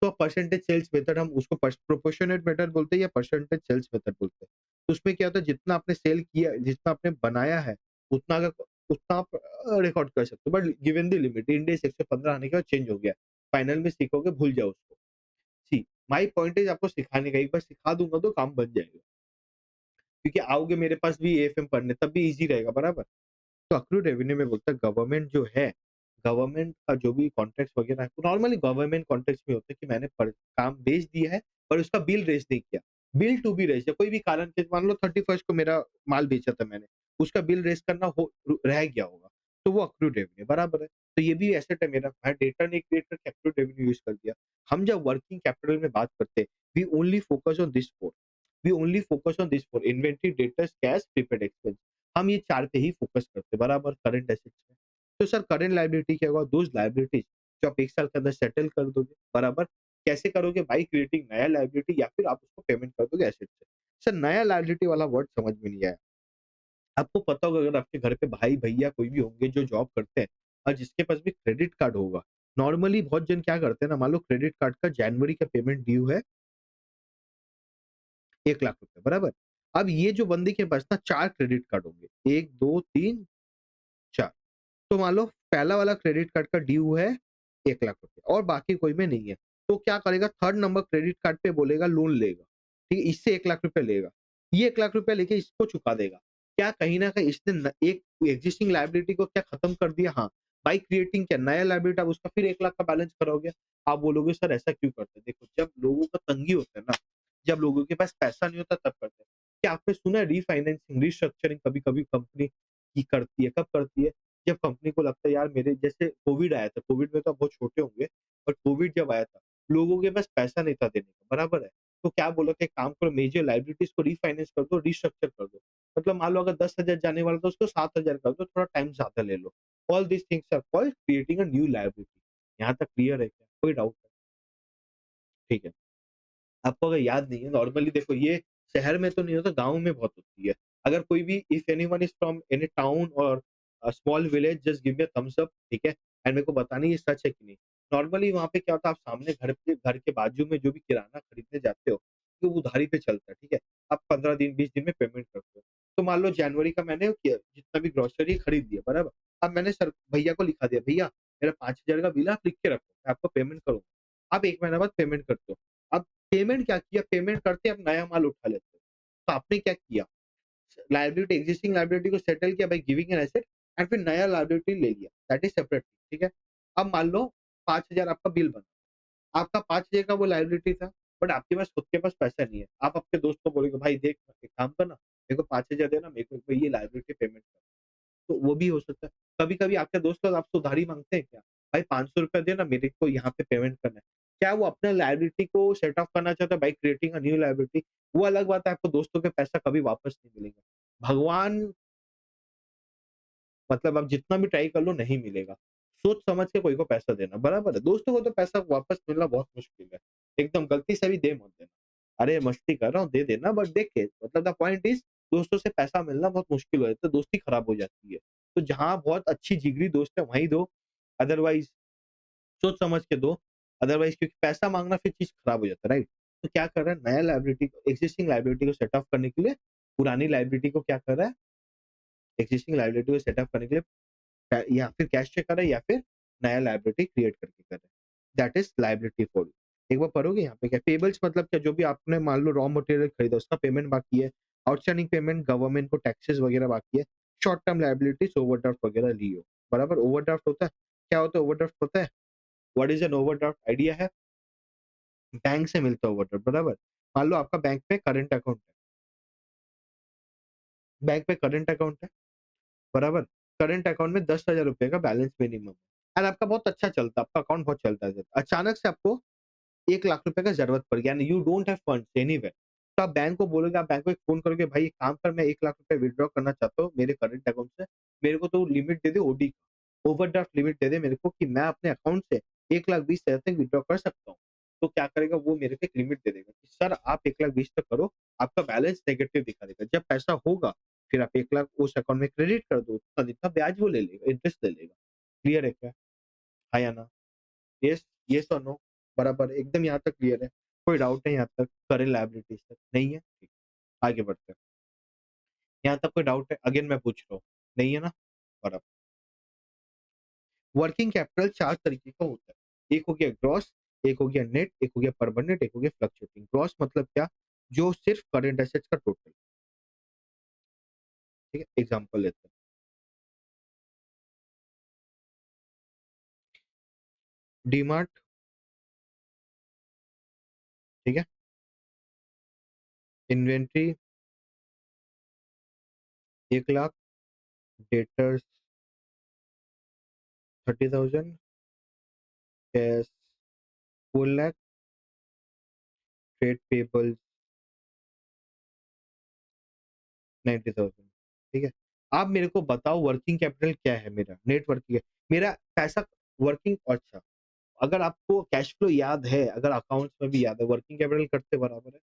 तो परसेंटेज सेल्स मेथड हम उसको प्रोपोर्शनेट मेथड बोलते हैं या परसेंटेज सेल्स मेथड बोलते हैं। तो उसमें क्या होता है, जितना आपने सेल किया, जितना आपने बनाया है, उतना अगर उतना आप रिकॉर्ड कर सकते हो, but given the limit end S 115 आने के बाद चेंज हो गया। फाइनल में सीखोगे, भूल जाओ उसको। सी माय पॉइंट इज आपको सिखाने का, एक बार सिखा दूंगा तो काम बन जाएगा, क्योंकि आओगे मेरे पास भी एएफएम पढ़ने, तब भी इजी रहेगा बराबर। तो अक्रूड रेवेन्यू में बोलता है गवर्नमेंट जो है, गवर्नमेंट का जो भी कॉन्ट्रैक्ट्स वगैरह है, नॉर्मली गवर्नमेंट कॉन्ट्रैक्ट्स में होता है कि मैंने काम बेच दिया है पर उसका बिल रेज़ नहीं किया। बिल टू बी रेज़्ड है, कोई भी कारण से मान लो 31st को मेरा माल बेचा था मैंने, उसका बिल रेज़ करना हो रह गया होगा, तो वो अक्रूड रेवेन्यू बराबर है। तो ये भी एसेट है मेरा, मैं डेटा नहीं क्रिएट करके अक्रूड रेवेन्यू यूज़ कर दिया। हम जब वर्किंग कैपिटल में बात करते हैं, we only focus on this 4, we only focus on this 4 inventory, debtors, cash, prepaid expense. हम ये 4 पे ही फोकस करते हैं बराबर करंट एसेट्स में। तो सर करंट लायबिलिटी क्या होगा, दोज़ लायबिलिटीज़ जो आप 1 साल के अंदर सेटल कर दोगे बराबर। कैसे करोगे, बाय क्रिएटिंग नया लायबिलिटी या फिर आप उसको पेमेंट कर दोगे एसेट से। सर नया लायबिलिटी वाला वर्ड समझ में नहीं आया। आपको पता होगा अगर आपके घर पे भाई-भैया कोई भी होंगे जो जॉब करते हैं और जिसके पास भी क्रेडिट कार्ड होगा, नॉर्मली बहुत जन क्या करते हैं ना, मान लो क्रेडिट कार्ड का जनवरी का पेमेंट ड्यू है 1 लाख रुपए बराबर। अब ये जो बंदे के पास ना 4 क्रेडिट कार्ड होंगे, 1, 2, 3, 4। तो मान लो पहला वाला क्रेडिट कार्ड का ड्यू है 1 लाख रुपए और बाकी कोई में नहीं है। तो क्या करेगा, थर्ड नंबर क्रेडिट कार्ड पे बोलेगा लोन लेगा, ठीक है? इससे 1 लाख रुपए लेगा। ये 1 लाख रुपए लेके इसको चुका देगा। क्या कहीं न कहीं इसने एक एक्जिस्टिंग लायबिलिटी को क्या खत्म कर दिया? हाँ, बाय क्रिएटिंग क्या नया लायबिलिटी आप उसका फिर 1 लाख का बैलेंस कराओगे। आप बोलोगे सर ऐसा क्यों करते हैं? देखो जब लोगों का तंगी होता है ना, जब लोगों के पास पैसा नहीं होता तब करते हैं। क्या आपने सुना है रीफाइनेंसिंग, रीस्ट्रक्चरिंग कभी-कभी कंपनी की करती है, कब करती है? जब कंपनी को लगता है यार मेरे जैसे कोविड आया था, कोविड में तो आप बहुत छोटे होंगे, बट कोविड जब आया था, लोगों के पास पैसा नहीं था देने का, बराबर है? तो क्या बोला कि एक काम करो मेजर लायबिलिटीज़ को रिफाइनेंस कर दो, रिस्ट्रक्चर कर दो। मतलब मान लो अगर 10,000 जाने वाला तो उसको 7,000 कर दो, थोड़ा टाइम ज्यादा ले लो। All these things are called creating a new liability. यहाँ तक क्लियर है क्या? कोई डाउट है? ठीक है। आपको अगर याद नहीं है, नॉर्मली देखो ये शहर में तो नहीं होता, गाँव में बहुत होती है। अगर कोई भी if anyone is from any town और small village, just give me a thumbs up, ठीक है? एंड मेरे को बताना ये सच है कि नहीं। नॉर्मली वहाँ पे क्या होता है, आप सामने घर के बाजू में जो भी किराना खरीदने जाते हो, तो वो उधारी पे चलता है, ठीक है? आप 15 दिन 20 दिन में पेमेंट करते हो। तो मान लो जनवरी का मैंने किया जितना भी ग्रोसरी खरीद लिया, बराबर? अब मैंने सर भैया को लिखा दिया, भैया मेरा 5,000 का बिल है, आप लिख के रखो, मैं आपको पेमेंट करूँगा। आप 1 महीने बाद पेमेंट करते हो। अब पेमेंट क्या किया, पेमेंट करते आप नया माल उठा लेते हो। तो आपने क्या किया, लायबिलिटी एक्जिस्टिंग लायबिलिटी को सेटल किया by giving an asset and फिर नया लायबिलिटी ले लिया, दैट इज सेपरेट, ठीक है? अब मान लो 5,000 आपका बिल बना, आपका 5,000 का वो लायबिलिटी था, बट आपके पास खुद के पास पैसा नहीं है। आप अपने दोस्त को बोलोगे, भाई देख एक काम करना, मेरे को 5,000 देना, मेरे को ये लायबिलिटी पेमेंट कर। तो वो भी हो सकता है। कभी-कभी आपके दोस्त लोग आपसे उधारी माँगते हैं क्या? भाई ₹500 देना, मेरे को यहाँ पे पेमेंट करना है। क्या वो अपने लायबिलिटी को सेट ऑफ करना चाहता है by creating a new liability? वो अलग बात है, आपको दोस्तों के पैसा कभी वापस नहीं मिलेगा। भगवान मतलब आप जितना भी ट्राई कर लो नहीं मिलेगा। सोच समझ के कोई को पैसा देना, बराबर है? दोस्तों को तो पैसा वापस मिलना बहुत मुश्किल है। एकदम गलती से भी दे मत देना। अरे मस्ती कर रहा हूँ, दे देना, बट देख के मतलब द पॉइंट इज़ दोस्तों से पैसा मिलना बहुत मुश्किल हो जाता है, दोस्ती खराब हो जाती है। तो जहाँ बहुत अच्छी जिगरी दोस्त है वहीं दो, अदरवाइज़ सोच समझ के दो, अदरवाइज़ क्योंकि पैसा माँगना फिर चीज़ खराब हो जाता है, राइट? तो क्या कर रहा है, नया लायबिलिटी को एक्जिस्टिंग लायबिलिटी को सेट ऑफ करने के लिए पुरानी लायबिलिटी को क्या कर रहा है, एक्जिस्टिंग लायबिलिटी को सेट ऑफ करने के लिए या फिर कैश से कर रहा है या फिर नया लायबिलिटी क्रिएट करके कर रहा है। That is liability for. एक बार पढ़ोगे यहाँ पे क्या पेबल्स मतलब क्या, जो भी आपने मान लो रॉ मटेरियल खरीदा उसका पेमेंट बाकी है, आउटस्टैंडिंग पेमेंट गवर्नमेंट को टैक्सेस वगैरह बाकी है, शॉर्ट टर्म लायबिलिटीज ओवरड्राफ्ट वगैरह ली हो, बराबर? ओवरड्राफ्ट होता है, क्या होता है ओवरड्राफ्ट होता है? What is an overdraft, idea है? बैंक से मिलता है ओवरड्राफ्ट, बराबर? मान लो आपका बैंक में करंट अकाउंट है, बैंक में करंट अकाउंट है, बराबर? करंट अकाउंट में ₹10,000 का बैलेंस मिनिमम है एंड आपका बहुत अच्छा चलता है, आपका अकाउंट बहुत चलता है। अचानक से आपको ₹1,00,000 का ज़रूरत पड़ गया and you don't have funds anywhere. तो आप बैंक को बोलोगे, आप बैंक को एक फ़ोन करोगे, भाई एक काम कर, मैं ₹1,00,000 विथड्रॉ करना चाहता हूँ मेरे करंट अकाउंट से। मेरे को तो लिमिट दे दे ओडी का, ओवरड्राफ्ट लिमिट दे दे मेरे को कि मैं अपने अकाउंट से 1,20,000 तक विथड्रॉ कर सकता हूँ। तो क्या करेगा वो, मेरे को एक लिमिट दे देगा कि सर आप 1,20,000 तक करो, आपका बैलेंस नेगेटिव दिखा देगा। जब पैसा होगा फिर आप 1,00,000 उस अकाउंट में क्रेडिट कर दो, उतना जितना ब्याज वो ले लेगा, इंटरेस्ट ले लेगा। क्लियर है क्या? हाँ या ना? येस, येस और नो? बराबर है, एकदम यहाँ तक क्लियर है? कोई डाउट है यहाँ तक? करेंट लायबिलिटीज़ तक? नहीं है? ठीक, आगे बढ़ते हैं। यहाँ तक कोई डाउट है? अगेन मैं पूछ रहा हूँ, नहीं है ना? बराबर। वर्किंग कैपिटल 4 तरीके का होता है। एक हो गया ग्रॉस, एक हो गया नेट, एक हो गया परमानेंट, एक हो गया फ्लक्चुएटिंग। ग्रॉस मतलब क्या? जो सिर्फ करंट एसेट्स का टोटल, ठीक है? एग्ज़ाम्पल लेते हैं। डीमार्ट, ठीक है? Inventory 1,00,000, debtors 30,000, cash 4,00,000, trade payables 90,000, ठीक है? आप मेरे को बताओ वर्किंग कैपिटल क्या है मेरा? नेट वर्किंग है। मेरा पैसा वर्किंग, अच्छा, अगर आपको कैश फ्लो याद है, अगर अकाउंट्स में भी याद है, वर्किंग कैपिटल किससे बराबर है?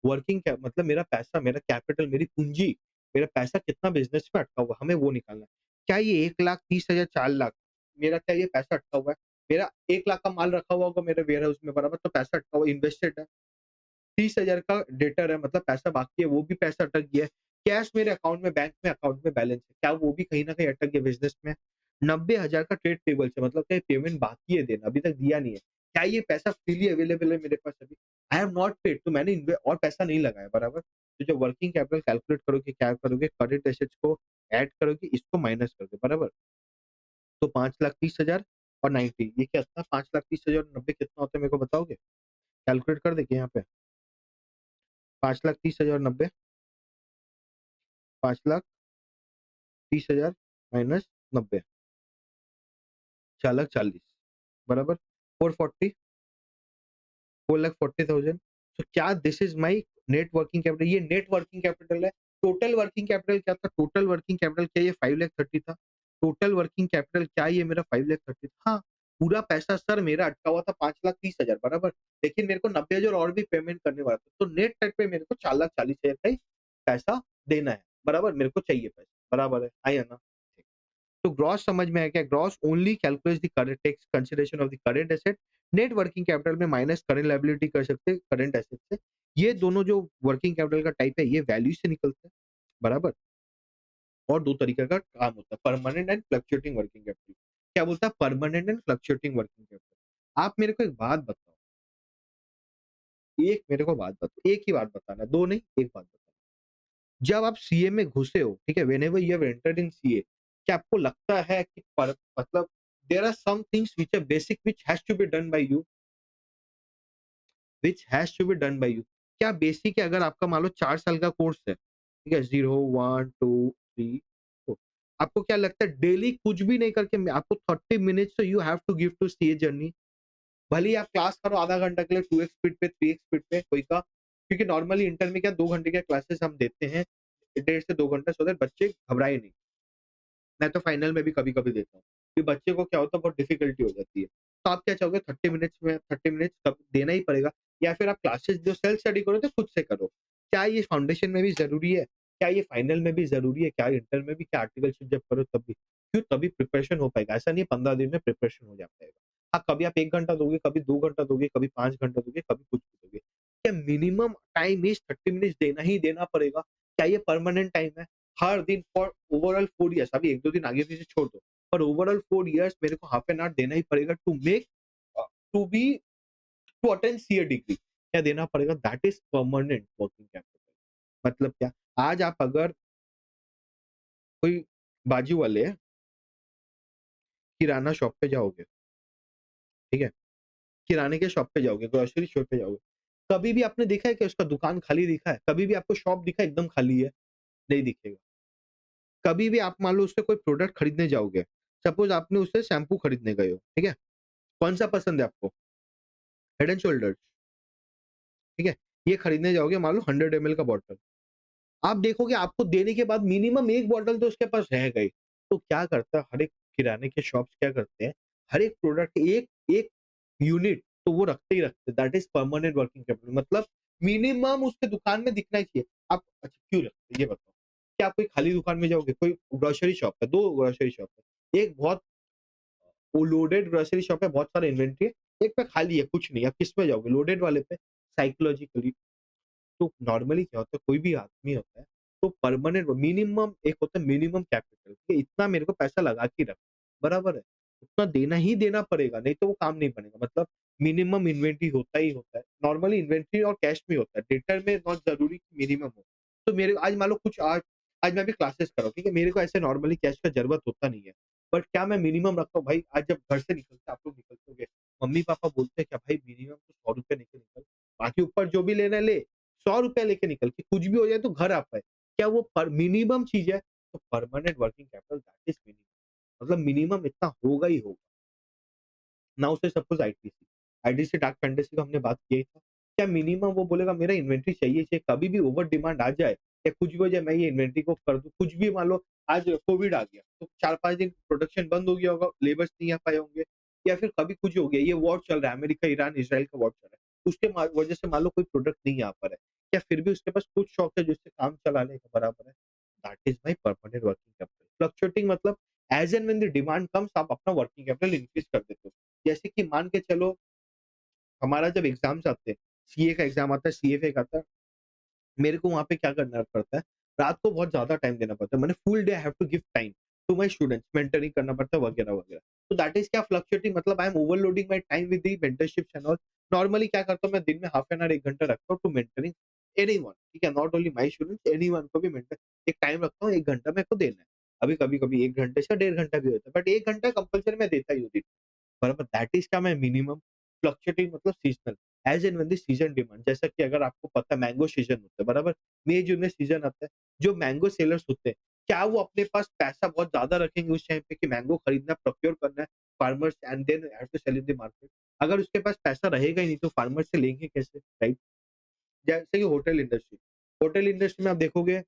वर्किंग कैप मतलब मेरा पैसा, मेरा कैपिटल, मेरी पूंजी, मेरा पैसा कितना बिज़नेस में अटका हुआ है, हमें वो निकालना है। क्या ये 1,30,000 4,00,000 मेरा क्या ये पैसा अटका हुआ है? मेरा 1,00,000 का माल रखा हुआ होगा मेरे वेयरहाउस में, बराबर? तो पैसा अटका हुआ, इन्वेस्टेड है। 30,000 का डेटर है, मतलब पैसा बाकी है, वो भी पैसा अटक गया है। कैश मेरे अकाउंट में, बैंक में अकाउंट में बैलेंस है, क्या वो भी कहीं न कहीं अटक गया बिज़नेस में? 90,000 का ट्रेड पेबल्स है, मतलब क्या पेमेंट बाकी है देना, अभी तक दिया नहीं है। क्या ये पैसा फ्रीली अवेलेबल है मेरे पास अभी? आई हैव नॉट पेड, तो मैंने और पैसा नहीं लगाया, बराबर? तो जब वर्किंग कैपिटल कैलकुलेट करोगे, क्या करोगे? करंट एसेट्स को ऐड करोगे, इसको माइनस करोगे, बराबर? तो 5,30,000 और 90 ये क्या था? 5,30,000 और 90 कितना होता है, मेरे को बताओगे? कैलकुलेट कर दें क्या यहाँ पे? 5,30,000 और 90, 5,30,000 माइनस 90, 4,40,000, बराबर? 440, 4,40,000। तो क्या this is my net working capital? ये नेट वर्किंग कैपिटल है, टोटल वर्किंग कैपिटल क्या था? टोटल वर्किंग कैपिटल क्या ये 5,30,000 था? टोटल वर्किंग कैपिटल क्या ये मेरा 5,30,000 था? हाँ, पूरा पैसा सर मेरा अटका हुआ था 5,30,000 बराबर। लेकिन मेरे को 90,000 और भी पेमेंट करने वाला था। तो नेट साइड पे मेरे को 4,40,000 का ही पैसा देना है, बराबर? मेरे को चाहिए पैसा, बराबर है, आया ना? तो ग्रॉस समझ में आया क्या? Gross only calculates the current takes consideration of the current asset, net working capital में माइनस करंट लायबिलिटी कर सकते हैं करंट एसेट से। ये दोनों जो वर्किंग कैपिटल का टाइप है ये वैल्यू से निकलते हैं, बराबर? और 2 तरीके का काम होता है, permanent and fluctuating working capital. क्या बोलता है? Permanent and fluctuating working capital. आप मेरे को एक बात बताओ, एक मेरे को बात बताओ, एक ही बात बताना, 2 नहीं, एक बात बताना। जब आप सीए में घुसे हो, ठीक है? Whenever you have entered in CA, क्या आपको लगता है कि मतलब there are some things which are basic which has to be done by you, which has to be done by you. क्या बेसिक है? अगर आपका मान लो 4 साल का कोर्स है, ठीक है? 0 1 2 3 4, आपको क्या लगता है डेली कुछ भी नहीं करके आपको 30 minutes you have to give to CA journey? भले ही आप क्लास करो आधा घंटा के लिए 2x स्पीड पे 3x स्पीड पे कोई का, क्योंकि नॉर्मली इंटर में क्या 2 घंटे के क्लासेस हम देते हैं, 1.5 से 2 घंटा, सो दैट बच्चे घबराए नहीं। मैं तो फाइनल में भी कभी-कभी देता हूँ, कि बच्चे को क्या होता है बहुत डिफिकल्टी हो जाती है। तो आप क्या चाहोगे 30 मिनट्स में 30 मिनट्स कब देना ही पड़ेगा, या फिर आप क्लासेस जो सेल्फ स्टडी करो तो खुद से करो। क्या ये फाउंडेशन में भी ज़रूरी है? क्या ये फाइनल में भी ज़रूरी है? क्या इंटर में भी, क्या आर्टिकलशिप जब करो तब भी? क्यों? तभी प्रिपरेशन हो पाएगा। ऐसा नहीं है 15 दिन में प्रिपरेशन हो जा पाएगा। हाँ, कभी आप 1 घंटा दोगे, कभी 2 घंटा दोगे, कभी 5 घंटा दोगे, कभी कुछ भी दोगे। क्या मिनिमम टाइम इज़ 30 मिनट्स देना ही देना पड़ेगा? क्या ये परमानेंट टाइम है? हर दिन फॉर ओवरऑल 4 इयर्स, अभी 1-2 दिन आगे-पीछे छोड़ दो, पर ओवरऑल 4 इयर्स मेरे को हाफ एन आवर देना ही पड़ेगा to make to be to attend CA degree. क्या देना पड़ेगा? That is permanent working capital. मतलब क्या? आज आप अगर कोई बाजू वाले किराना शॉप पे जाओगे, ठीक है? किराने के शॉप पे जाओगे, ग्रोसरी शॉप पे जाओगे, कभी भी आपने देखा है कि उसका दुकान खाली दिखा है? कभी भी आपको शॉप दिखा है एकदम खाली है? नहीं दिखेगा। कभी भी आप मान लो उससे कोई प्रोडक्ट खरीदने जाओगे, सपोज़ आपने उससे शैम्पू खरीदने गए हो, ठीक है? कौन-सा पसंद है आपको? हेड एंड शोल्डर्स, ठीक है? ये खरीदने जाओगे मान लो 100 एमएल का बॉटल। आप देखोगे आपको देने के बाद मिनिमम 1 बॉटल तो उसके पास रहेगा ही। तो क्या करता है हर एक किराने के शॉप्स क्या करते हैं, हर एक प्रोडक्ट एक एक यूनिट तो वो रखते ही रखते हैं। That is permanent working capital. मतलब मिनिमम उसके दुकान में दिखना ही चाहिए। आप अच्छा क्यों रखते हैं ये बताओ? क्या आप कोई खाली दुकान में जाओगे? कोई ग्रोसरी शॉप है, 2 ग्रोसरी शॉप है। एक बहुत वो लोडेड ग्रोसरी शॉप है, बहुत सारा इन्वेंटरी है, एक पे खाली है, कुछ नहीं है। आप किस पे जाओगे? लोडेड वाले पे। साइकोलॉजिकली तो नॉर्मली क्या होता है, कोई भी आदमी होता है, तो परमानेंट मिनिमम एक होता है मिनिमम कैपिटल कि इतना मेरे को पैसा लगा के रख, बराबर है? उतना देना ही देना पड़ेगा, नहीं तो वो काम नहीं बनेगा। मतलब मिनिमम इन्वेंटरी होता ही होता है। नॉर्मली इन्वेंटरी और कैश में होता है, डेटर में नॉट ज़रूरी कि मिनिमम हो। तो मेरे आज मान लो कुछ आज आज मैं भी क्लासेस कर रहा हूँ, ठीक है? मेरे को ऐसे नॉर्मली कैश का ज़रूरत होता नहीं है। बट क्या मैं मिनिमम रखता हूँ भाई, आज जब घर से निकलते आप लोग निकलते होंगे, मम्मी-पापा बोलते हैं क्या भाई मिनिमम तो ₹100 लेके निकल, बाकी ऊपर जो भी लेना है ले। ₹100 लेके निकल के कुछ भी हो जाए तो घर आ पाए। क्या वो पर मिनिमम चीज़ है? तो permanent working capital that is minimum. मतलब मिनिमम इतना होगा ही होगा। नाउ से suppose ITC, ITC Dark fantasy का हमने बात किया ही था। क्या मिनिमम वो बोलेगा मेरा इन्वेंटरी चाहिए, कभी भी ओवर डिमांड आ जाए या कुछ भी हो जाए मैं ये इन्वेंटरी को कर दूँ। कुछ भी मान लो आज कोविड आ गया, तो 4-5 दिन प्रोडक्शन बंद हो गया होगा, लेबर्स नहीं आ पाए होंगे या फिर कभी कुछ हो गया, ये वॉर चल रहा है, अमेरिका, ईरान, इज़राइल का वॉर चल रहा है। उसके वजह से मान लो कोई प्रोडक्ट नहीं आ पा रहा है। क्या फिर भी उसके पास कुछ स्टॉक है जिससे काम चला लेगा, बराबर है? That is my permanent working capital. Fluctuating मतलब as and when the demand comes आप अपना वर्किंग कैपिटल इंक्रीज़ कर देते हो। जैसे कि मान के चलो हमारा जब एग्ज़ाम्स आते हैं, सीए का एग्ज़ाम आता है, सीएफए का आता है, मेरे को वहाँ पे क्या करना पड़ता है, रात को बहुत ज़्यादा टाइम देना पड़ता है। मैंने full day I have to give time to my students, mentoring करना पड़ता है वगैरह-वगैरह। तो दैट इज़ क्या फ्लक्चुएटिंग मतलब I am overloading my time with the mentorships and all. Normally क्या करता हूँ मैं दिन में हाफ एन आवर 1 घंटा रखता हूँ टू मेंटरिंग एनीवन, ठीक है? Not only my students, anyone को भी मेंटर एक टाइम रखता हूँ 1 घंटा मेरे को देना है। अभी कभी-कभी 1 घंटे से 1.5 घंटा भी होता है, बट 1 घंटा कंपल्सरी मैं देता ही हूँ दिन बराबर। दैट इज़ क्या मैं मिनिमम फ्लक्चुएटिंग मतलब seasonal as and when the season demand. जैसा कि अगर आपको पता है मैंगो सीज़न होता है बराबर, मई जून में सीज़न आता है, जो मैंगो सेलर्स होते हैं, क्या वो अपने पास पैसा बहुत ज़्यादा रखेंगे उस टाइम पे कि मैंगो खरीदना, प्रोक्योर करना है farmers and then have to sell in the market? अगर उसके पास पैसा रहेगा ही नहीं तो फार्मर से लेंगे कैसे, राइट? जैसे कि होटल इंडस्ट्री में आप देखोगे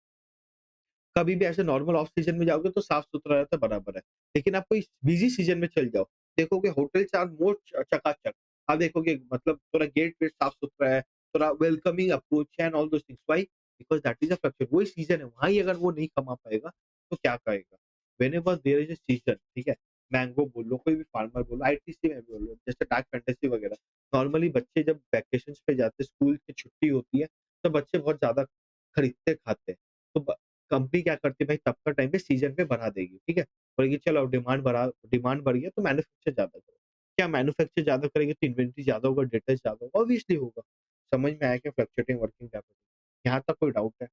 कभी भी ऐसे नॉर्मल ऑफ सीजन में जाओगे तो साफ-सुथरा रहता है, बराबर है। लेकिन आप कोई बिज़ी सीजन में चले जाओ, देखोगे होटल्स आर मोर चकाचक। आप देखोगे मतलब थोड़ा गेट-वेट साफ-सुथरा है, थोड़ा वेलकमिंग अप्रोच है and all those things. Why? Because that is a fluctuate, वही सीजन है, वहाँ ही अगर वो नहीं कमा पाएगा, तो क्या करेगा? Whenever there is a season, ठीक है? मैंगो बोलो, कोई भी फार्मर बोलो, आईटीसी में बोलो, जैसे डार्क फैंटेसी वगैरह। नॉर्मली बच्चे जब वैकेशंस पे जाते हैं, स्कूल की छुट्टी होती है, तो बच्चे बहुत ज़्यादा खरीदते खाते हैं। तो ब कंपनी क्या करती है भाई, तब का टाइम पे सीज़न पे बढ़ा देगी, ठीक है? बोलेगी चलो डिमांड बढ़ गया तो मैन्युफैक्चर ज़्यादा करो। क्या मैन्युफैक्चर ज़्यादा करेंगे तो इन्वेंटरी ज़्यादा होगा, डेटा ज़्यादा होगा, ऑब्वियसली होगा। समझ में आया क्या फ्लक्चुएटिंग वर्किंग कैपिटल? यहाँ तक कोई डाउट है?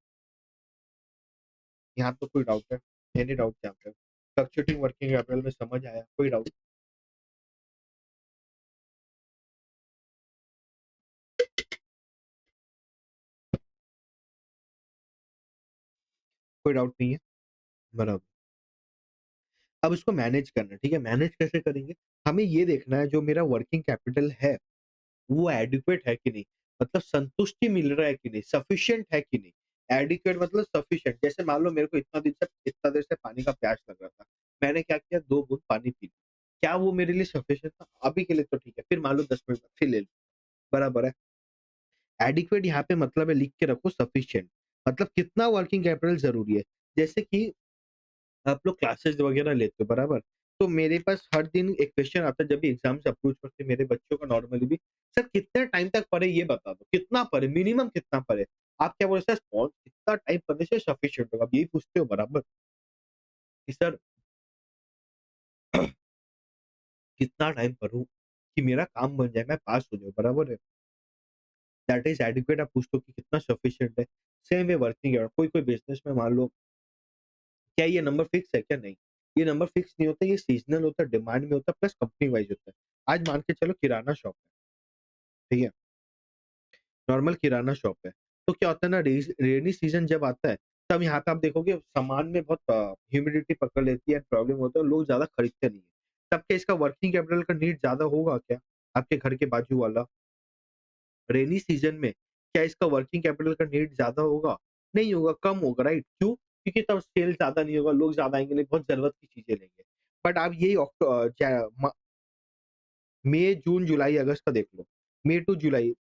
यहाँ तो कोई डाउट है? एनी डाउट यहाँ पे? फ्लक्चुएटिंग वर्किंग कैपिटल में समझ आया? कोई डाउट? कोई डाउट नहीं है? बराबर। अब इसको मैनेज करना है, ठीक है? मैनेज कैसे करेंगे? हमें ये देखना है जो मेरा वर्किंग कैपिटल है, वो एडिक्वेट है कि नहीं? मतलब संतुष्टि मिल रहा है कि नहीं? सफिशिएंट है कि नहीं? एडिक्वेट मतलब सफिशिएंट। जैसे मान लो मेरे को इतना देर से पानी का प्यास लग रहा था। मैंने क्या किया, 2 बूँद पानी पी लिया। क्या वो मेरे लिए सफिशिएंट था? अभी के लिए तो ठीक है, फिर मान लो 10 मिनट बाद फिर ले लो, बराबर है। एडिक्वेट यहाँ पे मतलब है, लिख के रखो सफिशिएंट, मतलब कितना वर्किंग कैपिटल ज़रूरी है। जैसे कि आप लोग क्लासेस वगैरह लेते हो, बराबर? तो मेरे पास हर दिन एक क्वेश्चन आता है जब भी एग्ज़ाम्स अप्रोच करते हैं मेरे बच्चों का नॉर्मली भी, सर कितने टाइम तक पढ़े ये बता दो, कितना पढ़े, मिनिमम कितना पढ़े? आप क्या बोले, सर कौन कितना टाइम पढ़ने से सफिशिएंट होगा? आप यही पूछते हो, बराबर? कि सर कितना टाइम पढूँ कि मेरा काम बन जाए, मैं पास हो जाऊँ, बराबर है? That is adequate. आप पूछते हो कि कितना सफिशिएंट है? सेम वे वर्किंग आवर, कोई-कोई बिज़नेस में मान लो, क्या ये नंबर फिक्स है क्या? नहीं। ये नंबर फिक्स नहीं होता, ये सीज़नल होता है, डिमांड में होता है, प्लस कंपनी वाइज़ होता है। आज मान के चलो किराना शॉप है, ठीक है? नॉर्मल किराना शॉप है। तो क्या होता है ना, रेनी सीज़न जब आता है, तब यहाँ पे आप देखोगे सामान में बहुत ह्यूमिडिटी पकड़ लेती है, प्रॉब्लम होता है, लोग ज़्यादा खरीदते नहीं हैं। तब क्या इसका वर्किंग कैपिटल का नीड ज़्यादा होगा क्या? आपके घर के बाजू वाला? रेनी सीज़न में क्या इसका वर्किंग कैपिटल का नीड ज़्यादा होगा? नहीं होगा, कम होगा, राइट? क्यों? क्योंकि तब सेल ज़्यादा नहीं होगा, लोग ज़्यादा आएँगे नहीं, बहुत ज़रूरत की चीज़ें लेंगे। बट आप यही मई, जून, जुलाई, अगस्त का देख लो। मई टू जुलाई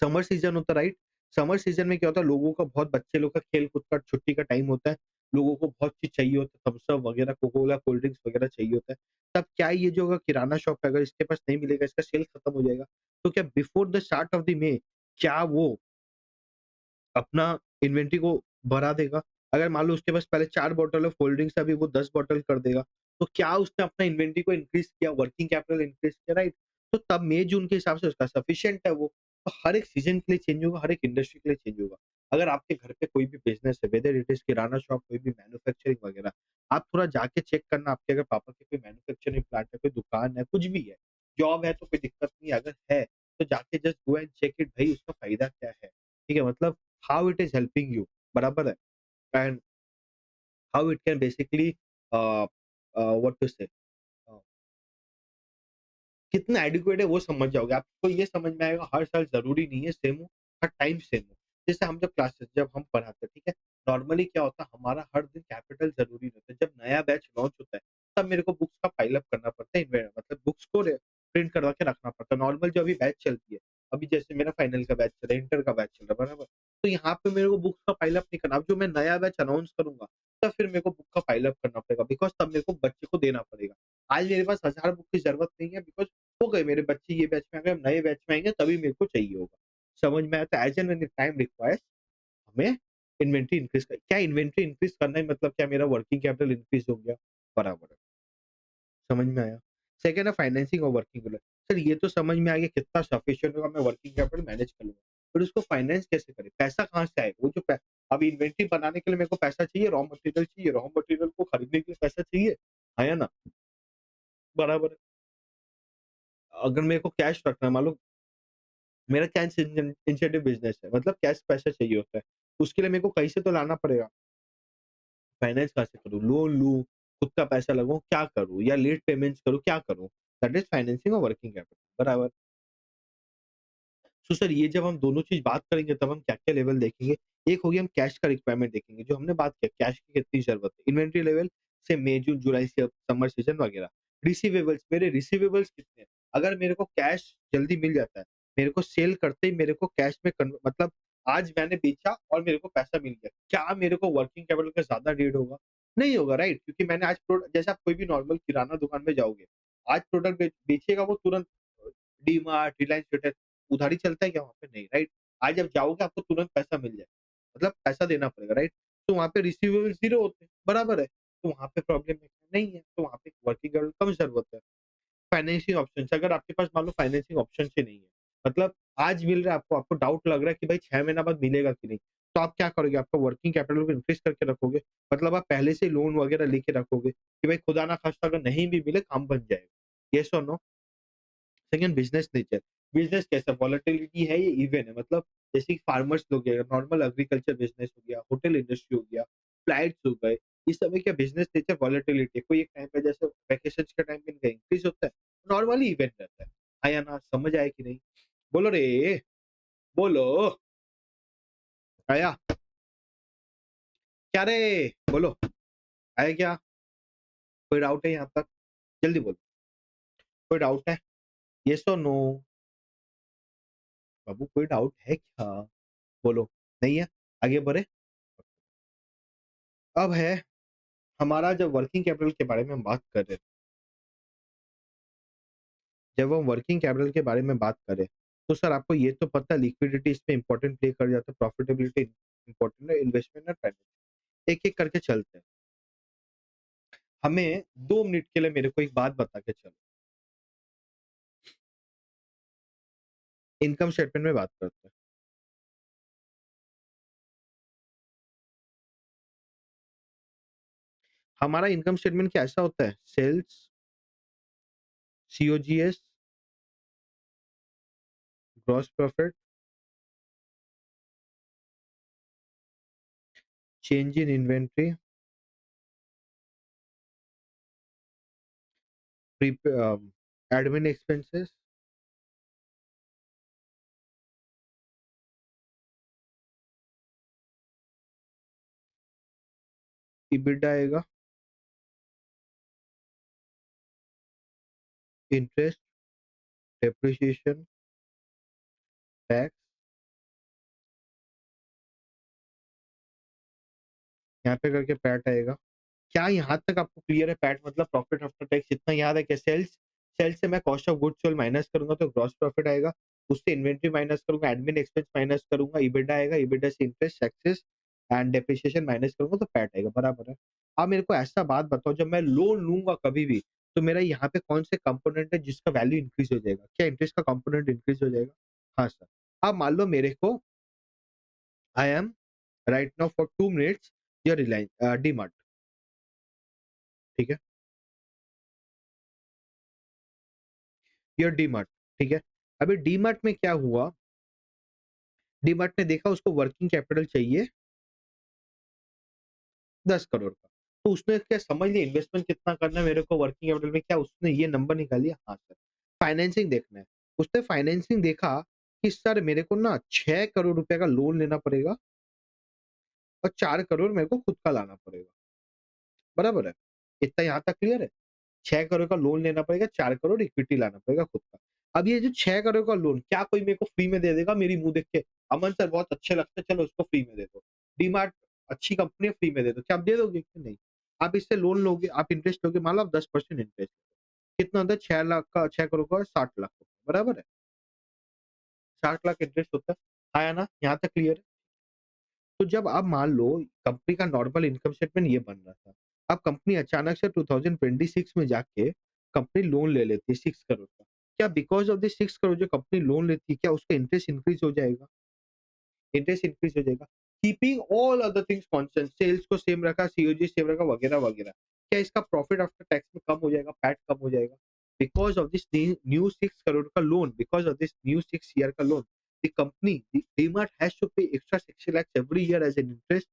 समर सीज़न होता है, राइट? समर सीज़न में क्या होता है, लोगों का बहुत, बच्चे लोग का खेल-कूद का छुट्टी का टाइम होता है। लोगों को बहुत चीज़ चाहिए होता है, थम्स अप वगैरह, कोका कोला, कोल्ड ड्रिंक्स वगैरह चाहिए होता है। तब क्या ये जो अगर किराना शॉप है, अगर इसके पास नहीं मिलेगा, इसका सेल खत्म हो जाएगा। तो क्या before the start of the May, क्या वो अपना इन्वेंटरी को बढ़ा देगा? अगर मान लो उसके पास पहले 4 बॉटल ऑफ कोल्ड ड्रिंक्स है, अभी वो 10 बॉटल कर देगा। तो क्या उसने अपना इन्वेंटरी को इंक्रीज़ किया, वर्किंग कैपिटल इंक्रीज़ किया, राइट? तो तब मई-जून के हिसाब से उसका सफिशिएंट है वो। तो हर एक सीज़न के लिए चेंज होगा, हर एक इंडस्ट्री के लिए चेंज होगा। अगर आपके घर पे कोई भी बिज़नेस है, whether it is kirana shop, कोई भी मैन्युफैक्चरिंग वगैरह, आप थोड़ा जाके चेक करना, आपके अगर पापा के कोई मैन्युफैक्चरिंग प्लांट है, कोई दुकान है, कुछ भी है, जॉब है तो कोई दिक्कत नहीं है, अगर है, तो जाके just go and check it, भई उसका फ़ायदा क्या है? ठीक है? मतलब how it is helping you, बराबर है? And how it can basically what to say कितना एडिक्वेट है वो समझ जाओगे। आपको ये समझ में आएगा, हर साल ज़रूरी नहीं है सेम हो, हर टाइम सेम हो। जैसे हम जब हम पढ़ाते हैं, ठीक है? नॉर्मली क्या होता है, हमारा हर दिन कैपिटल ज़रूरी रहता है। जब नया बैच लॉन्च होता है, तब मेरे को बुक्स का पाइल अप करना पड़ता है, मतलब बुक्स को रे प्रिंट करवा के रखना पड़ता है। नॉर्मल जो अभी बैच चलती है, अभी जैसे मेरा फाइनल का बैच चल रहा है, इंटर का बैच चल रहा है, बराबर? तो यहाँ पे मेरे को बुक्स का पाइल अप नहीं करना। अब जो मैं नया बैच अनाउंस करूँगा, तब फिर मेरे को बुक का पाइल अप करना पड़ेगा, बिकॉज़ तब मेरे को बच्चे को देना पड़ेगा। आज मेरे पास 1000 बुक की ज़रूरत नहीं है, बिकॉज़ हो गए मेरे बच्चे ये बैच में आ गए, अब नए बैच में आएँगे तभी मेरे को चाहिए होगा। समझ में आया? तो as and when the time requires, हमें इन्वेंटरी इंक्रीज़ कर क्या इन्वेंटरी इंक्रीज़ करना है, मतलब क्या मेरा वर्किंग कैपिटल इंक्रीज़ हो गया? बराबर है। समझ में आया? सेकंड है फाइनेंसिंग और वर्किंग कैपिटल। सर ये तो समझ में आ गया कितना सफिशिएंट होगा, मैं वर्किंग कैपिटल मैनेज कर लूँगा। फिर उसको फाइनेंस कैसे करें? पैसा कहाँ से आएगा? वो जो पै अब इन्वेंटरी बनाने के लिए मेरे को पैसा चाहिए, रॉ मटेरियल चाहिए, रॉ मटेरियल को खरीदने के लिए पैसा चाहिए। है या ना? बराबर है। अगर मेरे को कैश रखना है, मान लो मेरा कैश इनिशिएटिव बिज़नेस है, मतलब कैश पैसा चाहिए होता है। उसके लिए मेरे को कहीं से तो लाना पड़ेगा। फाइनेंस कहाँ से करूँ? लोन लूँ, खुद का पैसा लगाऊँ, क्या करूँ? या लेट पेमेंट्स करूँ, क्या करूँ? दैट इज़ फाइनेंसिंग और वर्किंग कैपिटल, बराबर। सो सर ये जब हम दोनों चीज़ बात करेंगे तब हम क्या-क्या लेवल देखेंगे? एक हो गया हम कैश का रिक्वायरमेंट देखेंगे, जो हमने बात किया कैश की कितनी ज़रूरत है, इन्वेंटरी लेवल से मई, जून, जुलाई से समर सीज़न वगैरह। रिसीवेबल्स, मेरे रिसीवेबल्स कितने हैं? अगर मेरे को कैश जल्दी मिल जाता है, मेरे को सेल करते ही मेरे को कैश में मतलब आज मैंने बेचा और मेरे को पैसा मिल गया, क्या मेरे को वर्किंग कैपिटल का ज़्यादा नीड होगा? नहीं होगा, राइट? क्योंकि मैंने आज जैसे आप कोई भी नॉर्मल किराना दुकान में जाओगे, आज प्रोडक्ट बेचिएगा वो तुरंत डीमार्ट, रिलायंस रिटेल उधारी चलता है क्या वहाँ पे? नहीं, राइट? आज जब जाओगे आपको तुरंत पैसा मिल जाएगा, मतलब पैसा देना पड़ेगा, राइट? तो वहाँ पे रिसीवेबल 0 होते हैं, बराबर है? तो वहाँ पे प्रॉब्लम है क्या? नहीं है, तो वहाँ पे वर्किंग कैपिटल कम ज़रूरत है। फाइनेंसिंग ऑप्शंस, अगर आपके पास मान लो फाइनेंसिंग ऑप्शंस ही नहीं है, मतलब आज मिल रहा है आपको, आपको डाउट लग रहा है कि भाई 6 महीना बाद मिलेगा कि नहीं, तो आप क्या करोगे? आपका वर्किंग कैपिटल को इंक्रीज़ करके रखोगे, मतलब आप पहले से लोन वगैरह लेके रखोगे कि भाई खुदा ना खास्ता अगर नहीं भी मिले काम बन जाएगा। येस और no? Second business nature, business कैसा वोलेटिलिटी है या इवन है, मतलब जैसे कि फार्मर्स लोग हैं, नॉर्मल एग्रीकल्चर बिज़नेस हो गया, होटल इंडस्ट्री हो गया, फ्लाइट्स हो गए, इस समय क्या बिज़नेस नेचर वोलेटिलिटी है, कोई एक टाइम पे जैसे वैकेशंस के टाइम पे इनका इंक्रीज़ होता है, नॉर्मली इवन रहता है। आया ना समझ आया कि नहीं? बोलो रे, बोलो, आया? क्या रे? बोलो, आया क्या? कोई डाउट है यहाँ तक? जल्दी बोलो, कोई डाउट है? येस और नो? बाबू कोई डाउट है क्या? बोलो, नहीं है? आगे बढ़े? अब है हमारा जब वर्किंग कैपिटल के बारे में हम बात कर रहे हैं, जब हम वर्किंग कैपिटल के बारे में बात करें, तो सर आपको ये तो पता है लिक्विडिटी इसमें इंपॉर्टेंट प्ले कर जाता है, प्रॉफिटेबिलिटी इंपॉर्टेंट है, इन्वेस्टमेंट और फाइनेंस। एक-एक करके चलते हैं। हमें 2 मिनट के लिए मेरे को एक बात बता के चलो। इनकम स्टेटमेंट में बात करते हैं। हमारा इनकम स्टेटमेंट क्या ऐसा होता है? Sales, COGS, gross profit, change in inventory, admin expenses, EBITDA आएगा, इंटरेस्ट, डेप्रिसिएशन, टैक्स, यहाँ पे करके पैट आएगा। क्या यहाँ तक आपको क्लियर है? पैट मतलब प्रॉफिट आफ्टर टैक्स, इतना याद है क्या? सेल्स, सेल्स से मैं cost of goods sold minus करूंगा तो ग्रॉस प्रॉफिट आएगा, उससे इन्वेंटरी माइनस करूंगा, एडमिन एक्सपेंस माइनस करूंगा, इबिटा आएगा, इबिटा से interest, taxes and depreciation minus करूंगा तो पैट आएगा, बराबर है? अब मेरे को ऐसा बात बताओ, जब मैं लोन लूंगा कभी भी, तो मेरा यहाँ पे कौन से कंपोनेंट है जिसका वैल्यू इंक्रीज हो जाएगा? क्या इंटरेस्ट का कंपोनेंट इंक्रीज हो जाएगा? हाँ सर। अब मान लो मेरे को, I am right now for 2 minutes your Reliance DMart, ठीक है? योर डीमार्ट, ठीक है? अभी डीमार्ट में क्या हुआ, डीमार्ट ने देखा उसको वर्किंग कैपिटल चाहिए 10 करोड़ का, तो उसने क्या समझ लिया इन्वेस्टमेंट कितना करना है मेरे को वर्किंग कैपिटल में, क्या उसने ये नंबर निकाल लिया? हाँ सर। फाइनेंसिंग देखना है, उसने फाइनेंसिंग देखा कि सर मेरे को ना 6 करोड़ रुपए का लोन लेना पड़ेगा और 4 करोड़ मेरे को खुद का लाना पड़ेगा, बराबर है? इतना यहाँ तक क्लियर है? 6 करोड़ का लोन लेना पड़ेगा, 4 करोड़ इक्विटी लाना पड़ेगा खुद का। अब ये जो 6 करोड़ का लोन क्या कोई मेरे को फ्री में दे देगा मेरी मुँह देख के? अमन सर बहुत अच्छे लगते हैं, चलो उसको फ्री में दे दो। डीमार्ट अच्छी कंपनी है, फ्री में दे दो। क्या आप दे दोगे कि नहीं? आप इससे लोन लोगे, आप इंटरेस्ट लोगे, मान लो आप 10% इंटरेस्ट, कितना होता है? 6 लाख का, 6 करोड़ का 60 लाख होता है, बराबर है? 60 लाख इंटरेस्ट होता है। आया ना? यहाँ तक क्लियर है? तो जब आप मान लो कंपनी का नॉर्मल इनकम स्टेटमेंट ये बन रहा था, अब कंपनी अचानक से 2026 में जाके कंपनी लोन ले लेती है 6 करोड़ का, क्या बिकॉज़ ऑफ दिस 6 करोड़ जो कंपनी लोन लेती है, क्या उसका इंटरेस्ट इंक्रीज़ हो जाएगा? इंटरेस्ट इंक्रीज़ हो जाएगा। Keeping all other things constant, sales को सेम रखा, सीओजी सेम रखा वगैरह-वगैरह। क्या इसका प्रॉफिट आफ्टर टैक्स में कम हो जाएगा, पैट कम हो जाएगा? Because of this new 6 crore का loan, because of this new 6 year का loan, the company, the DMart has to pay extra 60 lakhs every year as an interest.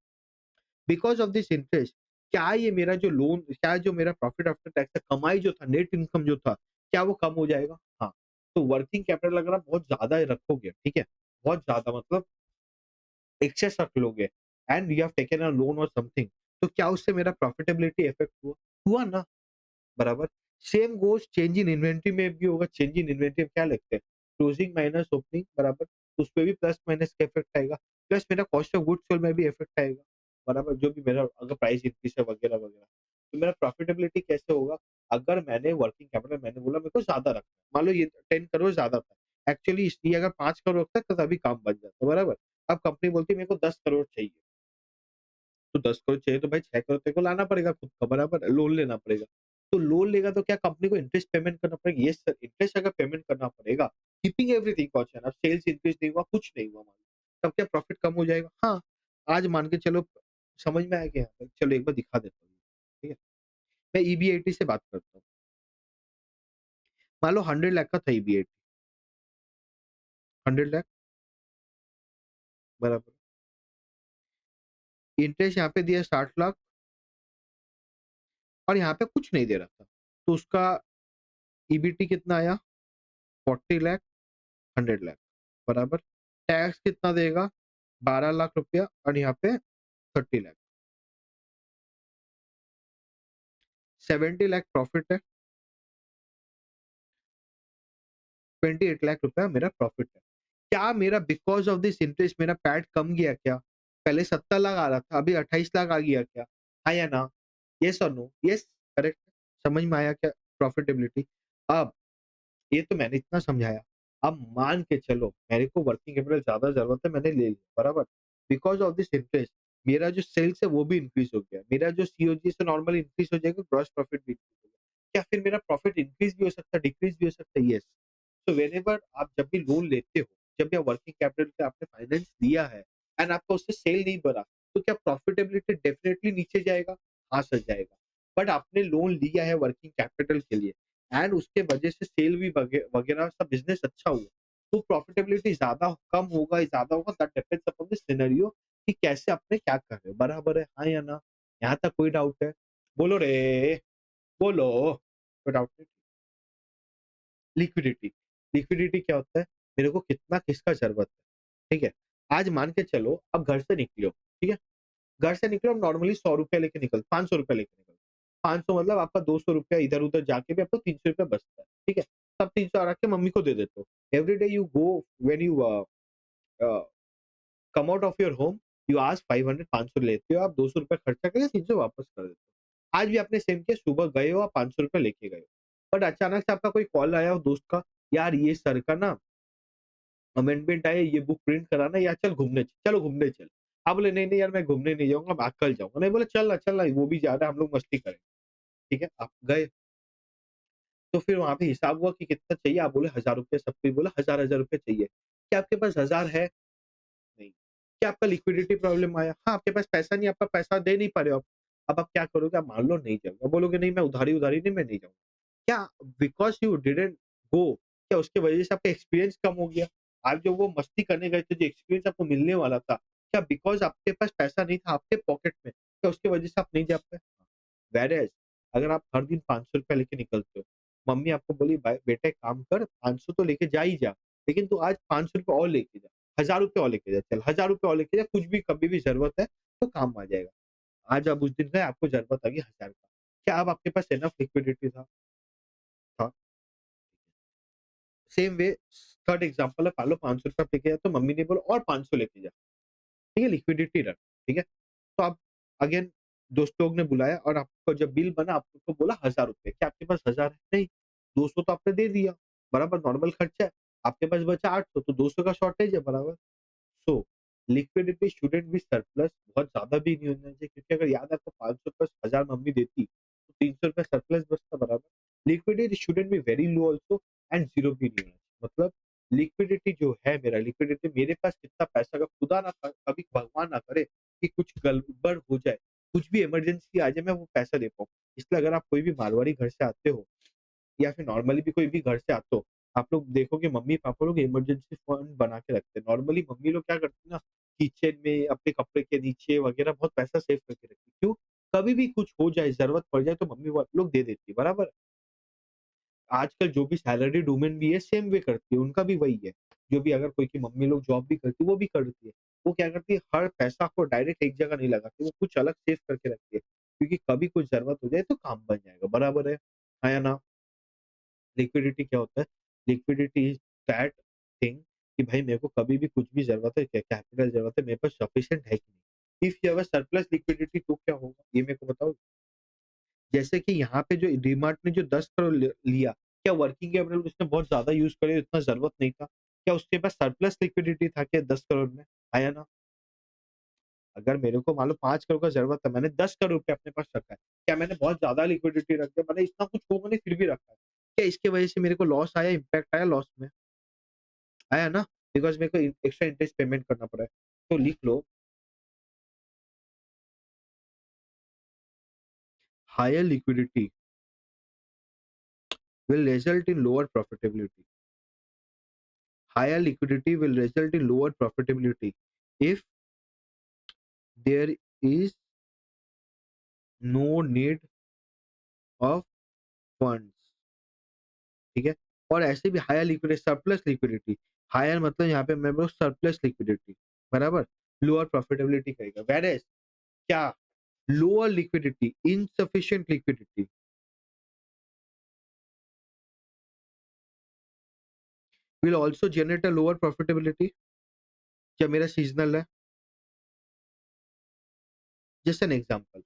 Because of this interest, क्या ये मेरा जो लोन, क्या जो मेरा प्रॉफिट आफ्टर टैक्स है, कमाई जो था, नेट इनकम जो था, क्या वो कम हो जाएगा? हाँ। तो वर्किंग कैपिटल अगर आप बहुत ज़्यादा रखोगे, ठीक है? बहुत ज़्यादा मतलब एक्सेस रख लोगे and you have taken a loan और समथिंग, तो क्या उससे मेरा प्रॉफिटेबिलिटी इफेक्ट हुआ? हुआ ना, बराबर? Same goes change in inventory में भी होगा। चेंज इन इन्वेंटरी में क्या लिखते हैं? क्लोजिंग माइनस ओपनिंग, बराबर? उसपे भी प्लस माइनस का इफेक्ट आएगा। प्लस मेरा कॉस्ट ऑफ गुड्स सोल्ड में भी इफेक्ट आएगा, बराबर? जो भी मेरा अगर प्राइस इंक्रीज़ है वगैरह-वगैरह, तो मेरा प्रॉफिटेबिलिटी कैसे होगा? अगर मैंने वर्किंग कैपिटल मैंने बोला मेरे को ज़्यादा रखना है, मान लो ये 10 करोड़ ज़्यादा था। एक्चुअली इसलिए अगर 5 करोड़ रखता तो तभी काम बन जाता, बराबर? अब कंपनी बोलती है मेरे को 10 करोड़ चाहिए। तो 10 करोड़ चाहिए तो भाई 6 करोड़ तेरे को लाना पड़ेगा खुद का, बराबर? लोन लेना पड़ेगा। तो लोन लेगा तो क्या कंपनी को इंटरेस्ट पेमेंट करना पड़ेगा? यस सर, इंटरेस्ट अगर पेमेंट करना पड़ेगा, कीपिंग एवरीथिंग कॉस्ट है ना, सेल्स इंक्रीज़ नहीं हुआ, कुछ नहीं हुआ मान लो, तब क्या प्रॉफिट कम हो जाएगा? हाँ, आज मान के चलो, समझ में आया क्या यहाँ पे? चलो एक बार दिखा देता हूँ, ठीक है? मैं ईबीआईटी से बात करता हूँ। मान लो 100 लाख का था ईबीआईटी, 100 लाख, बराबर। इंटरेस्ट यहाँ पे दिया 60 लाख और यहाँ पे कुछ नहीं दे रहा था। तो उसका ईबीटी कितना आया? 40 लाख, 100 लाख, बराबर। टैक्स कितना देगा? 12 लाख रुपया और यहाँ पे 30 लाख, 70 लाख प्रॉफिट है, 28 लाख रुपया मेरा प्रॉफिट है। क्या मेरा बिकॉज़ ऑफ दिस इंटरेस्ट मेरा पैट कम गया क्या? पहले 70 लाख आ रहा था, अभी 28 लाख आ गया क्या? हाँ या ना? येस और नो? Yes, correct. समझ में आया क्या प्रॉफिटेबिलिटी? अब ये तो मैंने इतना समझाया। अब मान के चलो मेरे को वर्किंग कैपिटल ज़्यादा ज़रूरत है, मैंने ले लिया, बराबर? बिकॉज़ ऑफ दिस इंटरेस्ट मेरा जो सेल्स है वो भी इंक्रीज़ हो गया। मेरा जो सीओजी से नॉर्मली इंक्रीज़ हो जाएगा, ग्रॉस प्रॉफिट भी इंक्रीज़ हो गया। क्या फिर मेरा प्रॉफिट इंक्रीज़ भी हो सकता है, डिक्रीज़ भी हो सकता है? येस। तो व्हेनेवर आप जब भी लोन लेते हो, जब भी आप वर्किंग कैपिटल पे आपने फाइनेंस लिया है एंड आपका उससे सेल नहीं बढ़ा, तो क्या प्रॉफिटेबिलिटी डेफिनिटली नीचे जाएगा? हाँ सर, जाएगा। बट आपने लोन लिया है वर्किंग कैपिटल के लिए एंड उसके वजह से सेल भी वगैरह सब बिज़नेस अच्छा हुआ, तो प्रॉफिटेबिलिटी ज़्यादा कम होगा, ज़्यादा होगा, that depends upon the scenario कि कैसे आपने क्या कर रहे हो, बराबर है? हाँ या ना? यहाँ तक कोई डाउट है? बोलो रे, बोलो। कोई डाउट नहीं? लिक्विडिटी, लिक्विडिटी क्या होता है? मेरे को कितना किसका ज़रूरत है, ठीक है? आज मान के चलो आप घर से निकले हो, ठीक है? घर से निकले, आप नॉर्मली ₹100 लेके निकल ₹500 लेके निकलते हो। 500 मतलब आपका ₹200 इधर-उधर जाके भी आपको ₹300 बचता है, ठीक है? तब 300 रख के मम्मी को दे देते हो। Every day you go when you a, come out of your home, you ask 500 500 लेते हो आप, ₹200 खर्चा करके 300 वापस कर देते हो। आज भी आपने सेम किया, सुबह गए हो आप ₹500 लेके गए हो। बट अचानक से आपका कोई कॉल आया हो दोस्त का, यार ये सर का ना अमेंडमेंट आया, ये बुक प्रिंट कराना है, यार चल घूमने चलो घूमने चल। आप बोले नहीं, नहीं यार मैं घूमने नहीं जाऊँगा, मैं कल जाऊँगा। नहीं बोले चल ना वो भी जा रहा है, हम लोग मस्ती करेंगे। ठीक है? आप गए, तो फिर वहाँ पे हिसाब हुआ कि कितना चाहिए, आप बोले ₹1000, सब कोई बोला ₹1000 चाहिए। क्या आपके पास 1000 है? नहीं। क्या आपका लिक्विडिटी प्रॉब्लम आया? हाँ, आपके पास पैसा नहीं, आपका पैसा दे नहीं पा रहे हो आप। अब आप क्या करोगे? आप मान लो नहीं जाऊँगा, बोलोगे नहीं मैं उधारी-उधारी नहीं, मैं नहीं जाऊँगा। क्या बिकॉज़ यू डिडन्ट गो, क्या उसकी वजह से आपका एक्सपीरियंस कम हो गया? आप जो वो मस्ती करने गए थे, जो एक्सपीरियंस आपको मिलने वाला था, क्या बिकॉज़ आपके पास पैसा नहीं था आपके पॉकेट में, क्या उसकी वजह से आप नहीं जा पाए? व्हेयरएज़ अगर आप हर दिन ₹500 लेके निकलते हो, मम्मी आपको बोली भाई बेटा एक काम कर 500 तो लेके जा ही जा, लेकिन तू आज ₹500 और लेके जा, ₹1000 और लेके जा, चल ₹1000 और लेके जा, कुछ भी कभी भी ज़रूरत है तो काम आ जाएगा। आज आप उस दिन गए, आपको ज़रूरत आ गई 1000 का, क्या अब आपके पास इनफ लिक्विडिटी था? था। सेम वे थर्ड एग्जांपल है, मान लो ₹500 आप लेके जाते हो, मम्मी ने बोला और 500 लेके जा, ठीक है? लिक्विडिटी रख, ठीक है? तो आप अगेन दोस्त लोग ने बुलाया और आपको जब बिल बना आपको बोला ₹1000, क्या आपके पास 1000 है? नहीं, 200 तो आपने दे दिया, बराबर नॉर्मल खर्चा है। आपके पास बचा 800, तो 200 का शॉर्टेज है, बराबर। So liquidity shouldn't be surplus, बहुत ज़्यादा भी नहीं होना चाहिए, क्योंकि अगर याद है आपको 500 प्लस 1000 मम्मी देती, तो ₹300 सरप्लस बचता, बराबर। Liquidity shouldn't be very low also and zero भी नहीं होना चाहिए। मतलब लिक्विडिटी जो है मेरा लिक्विडिटी मेरे पास कितना पैसा, अगर खुदा ना कभी भगवान ना करे कि कुछ गड़बड़ हो जाए, कुछ भी इमरजेंसी आ जाए, मैं वो पैसा दे पाऊँ। इसलिए अगर आप कोई भी मारवाड़ी घर से आते हो या फिर नॉर्मली भी कोई भी घर से आते हो, आप लोग देखोगे मम्मी-पापा लोग इमरजेंसी फंड बना के रखते हैं। नॉर्मली मम्मी लोग क्या करती है ना, किचन में अपने कपड़े के नीचे वगैरह बहुत पैसा सेव करके रखती है। क्यों? कभी भी कुछ हो जाए, ज़रूरत पड़ जाए तो मम्मी वो लोग दे देती है, बराबर? आजकल जो भी सैलरीड वुमेन भी है सेम वे करती है, उनका भी वही है। जो भी अगर कोई की मम्मी लोग जॉब भी करती है, वो भी करती है। वो क्या करती है, हर पैसा को डायरेक्ट एक जगह नहीं लगाती, वो कुछ अलग सेव करके रखती है, क्योंकि कभी कुछ ज़रूरत हो जाए तो काम बन जाएगा, बराबर है? हाँ या ना? लिक्विडिटी क्या होता है? लिक्विडिटी इज़ दैट थिंग कि भाई मेरे को कभी भी कुछ भी ज़रूरत है, कैपिटल ज़रूरत है, मेरे पास सफिशिएंट है कि नहीं? If you have a surplus liquidity तो क्या होगा? ये मेरे को बताओ? जैसे कि यहाँ पे जो डीमार्ट ने जो 10 करोड़ लिया, क्या वर्किंग कैपिटल उसने बहुत ज़्यादा यूज़ करे, इतना ज़रूरत नहीं था? क्या उसके पास सरप्लस लिक्विडिटी था क्या 10 करोड़ में? आया ना? अगर मेरे को मान लो 5 करोड़ का ज़रूरत है, मैंने 10 करोड़ रुपए अपने पास रखा है। क्या मैंने बहुत ज़्यादा लिक्विडिटी रख दिया? मैंने इतना कुछ होगा नहीं फिर भी रखा है। क्या इसकी वजह से मेरे को लॉस आया, इम्पैक्ट आया लॉस में? आया ना? बिकॉज़ मेरे को एक्स्ट्रा इंटरेस्ट पेमेंट करना पड़ा है। तो लिख लो, higher liquidity will result in lower profitability. Higher liquidity will result in lower profitability if there is no need of funds. ठीक है? और ऐसे भी higher liquidity, surplus liquidity, higher मतलब यहाँ पे मैं बोलूँ सरप्लस लिक्विडिटी, बराबर? लोअर प्रॉफिटेबिलिटी कहेगा। व्हेयर एज़ क्या? Lower liquidity, insufficient liquidity will also generate a lower profitability। क्या मेरा सीज़नल है? जस्ट एन एग्जांपल,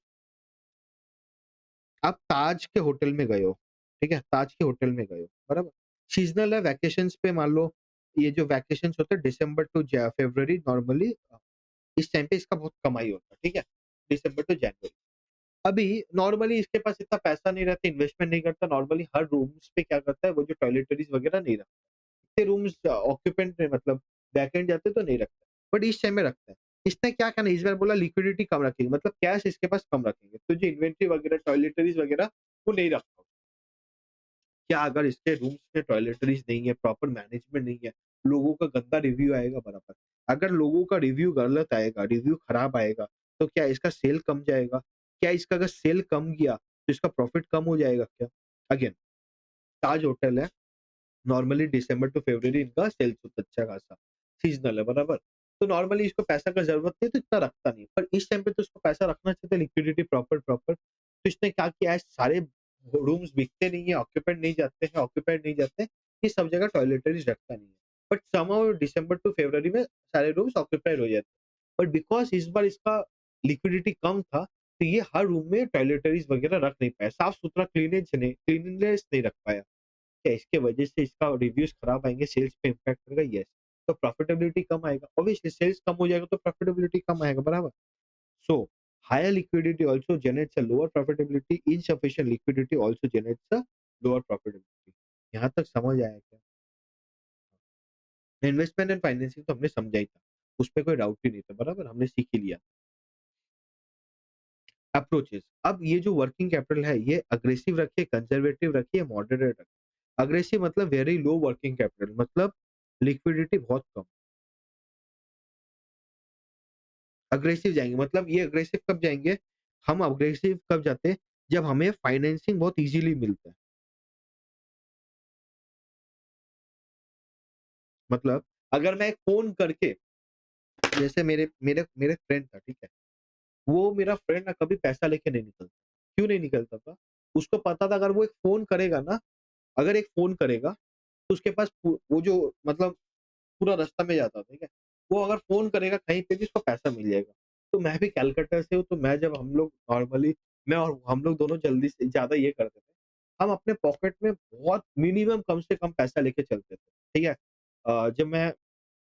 आप ताज के होटल में गए हो, ठीक है? ताज के होटल में गए हो, बराबर? सीज़नल है, वैकेशंस पे मान लो ये जो वैकेशंस होते हैं दिसंबर टू फरवरी नॉर्मली, इस टाइम पे इसका बहुत कमाई होता है, ठीक है? दिसंबर टू जनवरी। अभी नॉर्मली इसके पास इतना पैसा नहीं रहता, इन्वेस्टमेंट नहीं करता, नॉर्मली हर रूम्स पे क्या करता है, वो जो टॉयलेटरीज़ वगैरह नहीं रखता। इतने रूम्स ऑक्यूपेंट है, मतलब वैकेंट जाते तो नहीं रखता, बट इस टाइम में रखता है। इसने क्या करना है, इस बार बोला लिक्विडिटी कम रखेंगे, मतलब कैश इसके पास कम रखेंगे, तो जो इन्वेंटरी वगैरह टॉयलेटरीज़ वगैरह वो नहीं रखता। क्या अगर इसके रूम्स में टॉयलेटरीज़ नहीं है, प्रॉपर मैनेजमेंट नहीं है, लोगों का गंदा रिव्यू आएगा बराबर। अगर लोगों का रिव्यू गलत आएगा, रिव्यू खराब आएगा, तो क्या इसका सेल कम जाएगा? क्या इसका अगर सेल कम गया, तो इसका प्रॉफिट कम हो जाएगा क्या? अगेन, ताज होटल है, नॉर्मली दिसंबर टू फरवरी इनका सेल्स होता है अच्छा खासा, सीज़नल है, बराबर? तो नॉर्मली इसको पैसा का ज़रूरत नहीं है, तो इतना रखता नहीं है। पर इस टाइम पे तो इसको पैसा रखना चाहिए था, लिक्विडिटी प्रॉपर प्रॉपर। तो इसने क्या किया है, सारे रूम्स बिकते नहीं है, ऑक्यूपेंट नहीं जाते हैं, ऑक्यूपाइड नहीं जाते, ये सब जगह टॉयलेटरीज़ रखता नहीं है। बट समहाउ दिसंबर टू फरवरी में सारे रूम्स ऑक्यूपाइड हो जाते हैं। बट बिकॉज़ इस बार इसका लिक्विडिटी कम था, तो ये हर रूम में टॉयलेटरीज़ वगैरह रख नहीं पाया, साफ-सुथरा क्लीनलीनेस नहीं रख पाया। क्या इसके वजह से इसका रिव्यूज खराब आएँगे, सेल्स पे इम्पैक्ट पड़ेगा? यस। तो प्रॉफिटेबिलिटी कम आएगा, ऑब्वियसली सेल्स कम हो जाएगा तो प्रॉफिटेबिलिटी कम आएगा, बराबर? So higher liquidity also generates a lower profitability, insufficient liquidity also generates a lower profitability. यहाँ तक समझ आया क्या? इन्वेस्टमेंट एंड फाइनेंसिंग तो हमने समझा ही था, उसपे कोई डाउट ही नहीं था, बराबर? हमने सीख ही लिया। अप्रोचेस, अब ये जो वर्किंग कैपिटल है, ये अग्रेसिव रखिए, कंजर्वेटिव रखिए, मॉडरेट रखिए। अग्रेसिव मतलब वेरी लो वर्किंग कैपिटल, मतलब लिक्विडिटी बहुत कम। अग्रेसिव जाएँगे, मतलब ये अग्रेसिव कब जाएँगे? हम अग्रेसिव कब जाते हैं? जब हमें फाइनेंसिंग बहुत ईज़िली मिलता है। मतलब अगर मैं फ़ोन करके, जैसे मेरे मेरे मेरे फ्रेंड था, ठीक है? वो मेरा फ्रेंड ना कभी पैसा लेके नहीं निकलता। क्यों नहीं निकलता था? उसको पता था अगर वो एक फ़ोन करेगा ना, अगर एक फ़ोन करेगा, तो उसके पास वो जो मतलब पूरा रास्ता में जाता था, ठीक है? वो अगर फ़ोन करेगा कहीं पे भी उसको पैसा मिल जाएगा। तो मैं भी कलकत्ता से हूँ, तो मैं जब हम लोग नॉर्मली मैं और हम लोग दोनों जल्दी से ज़्यादा ये करते थे, हम अपने पॉकेट में बहुत मिनिमम कम से कम पैसा लेके चलते थे, ठीक है? जब मैं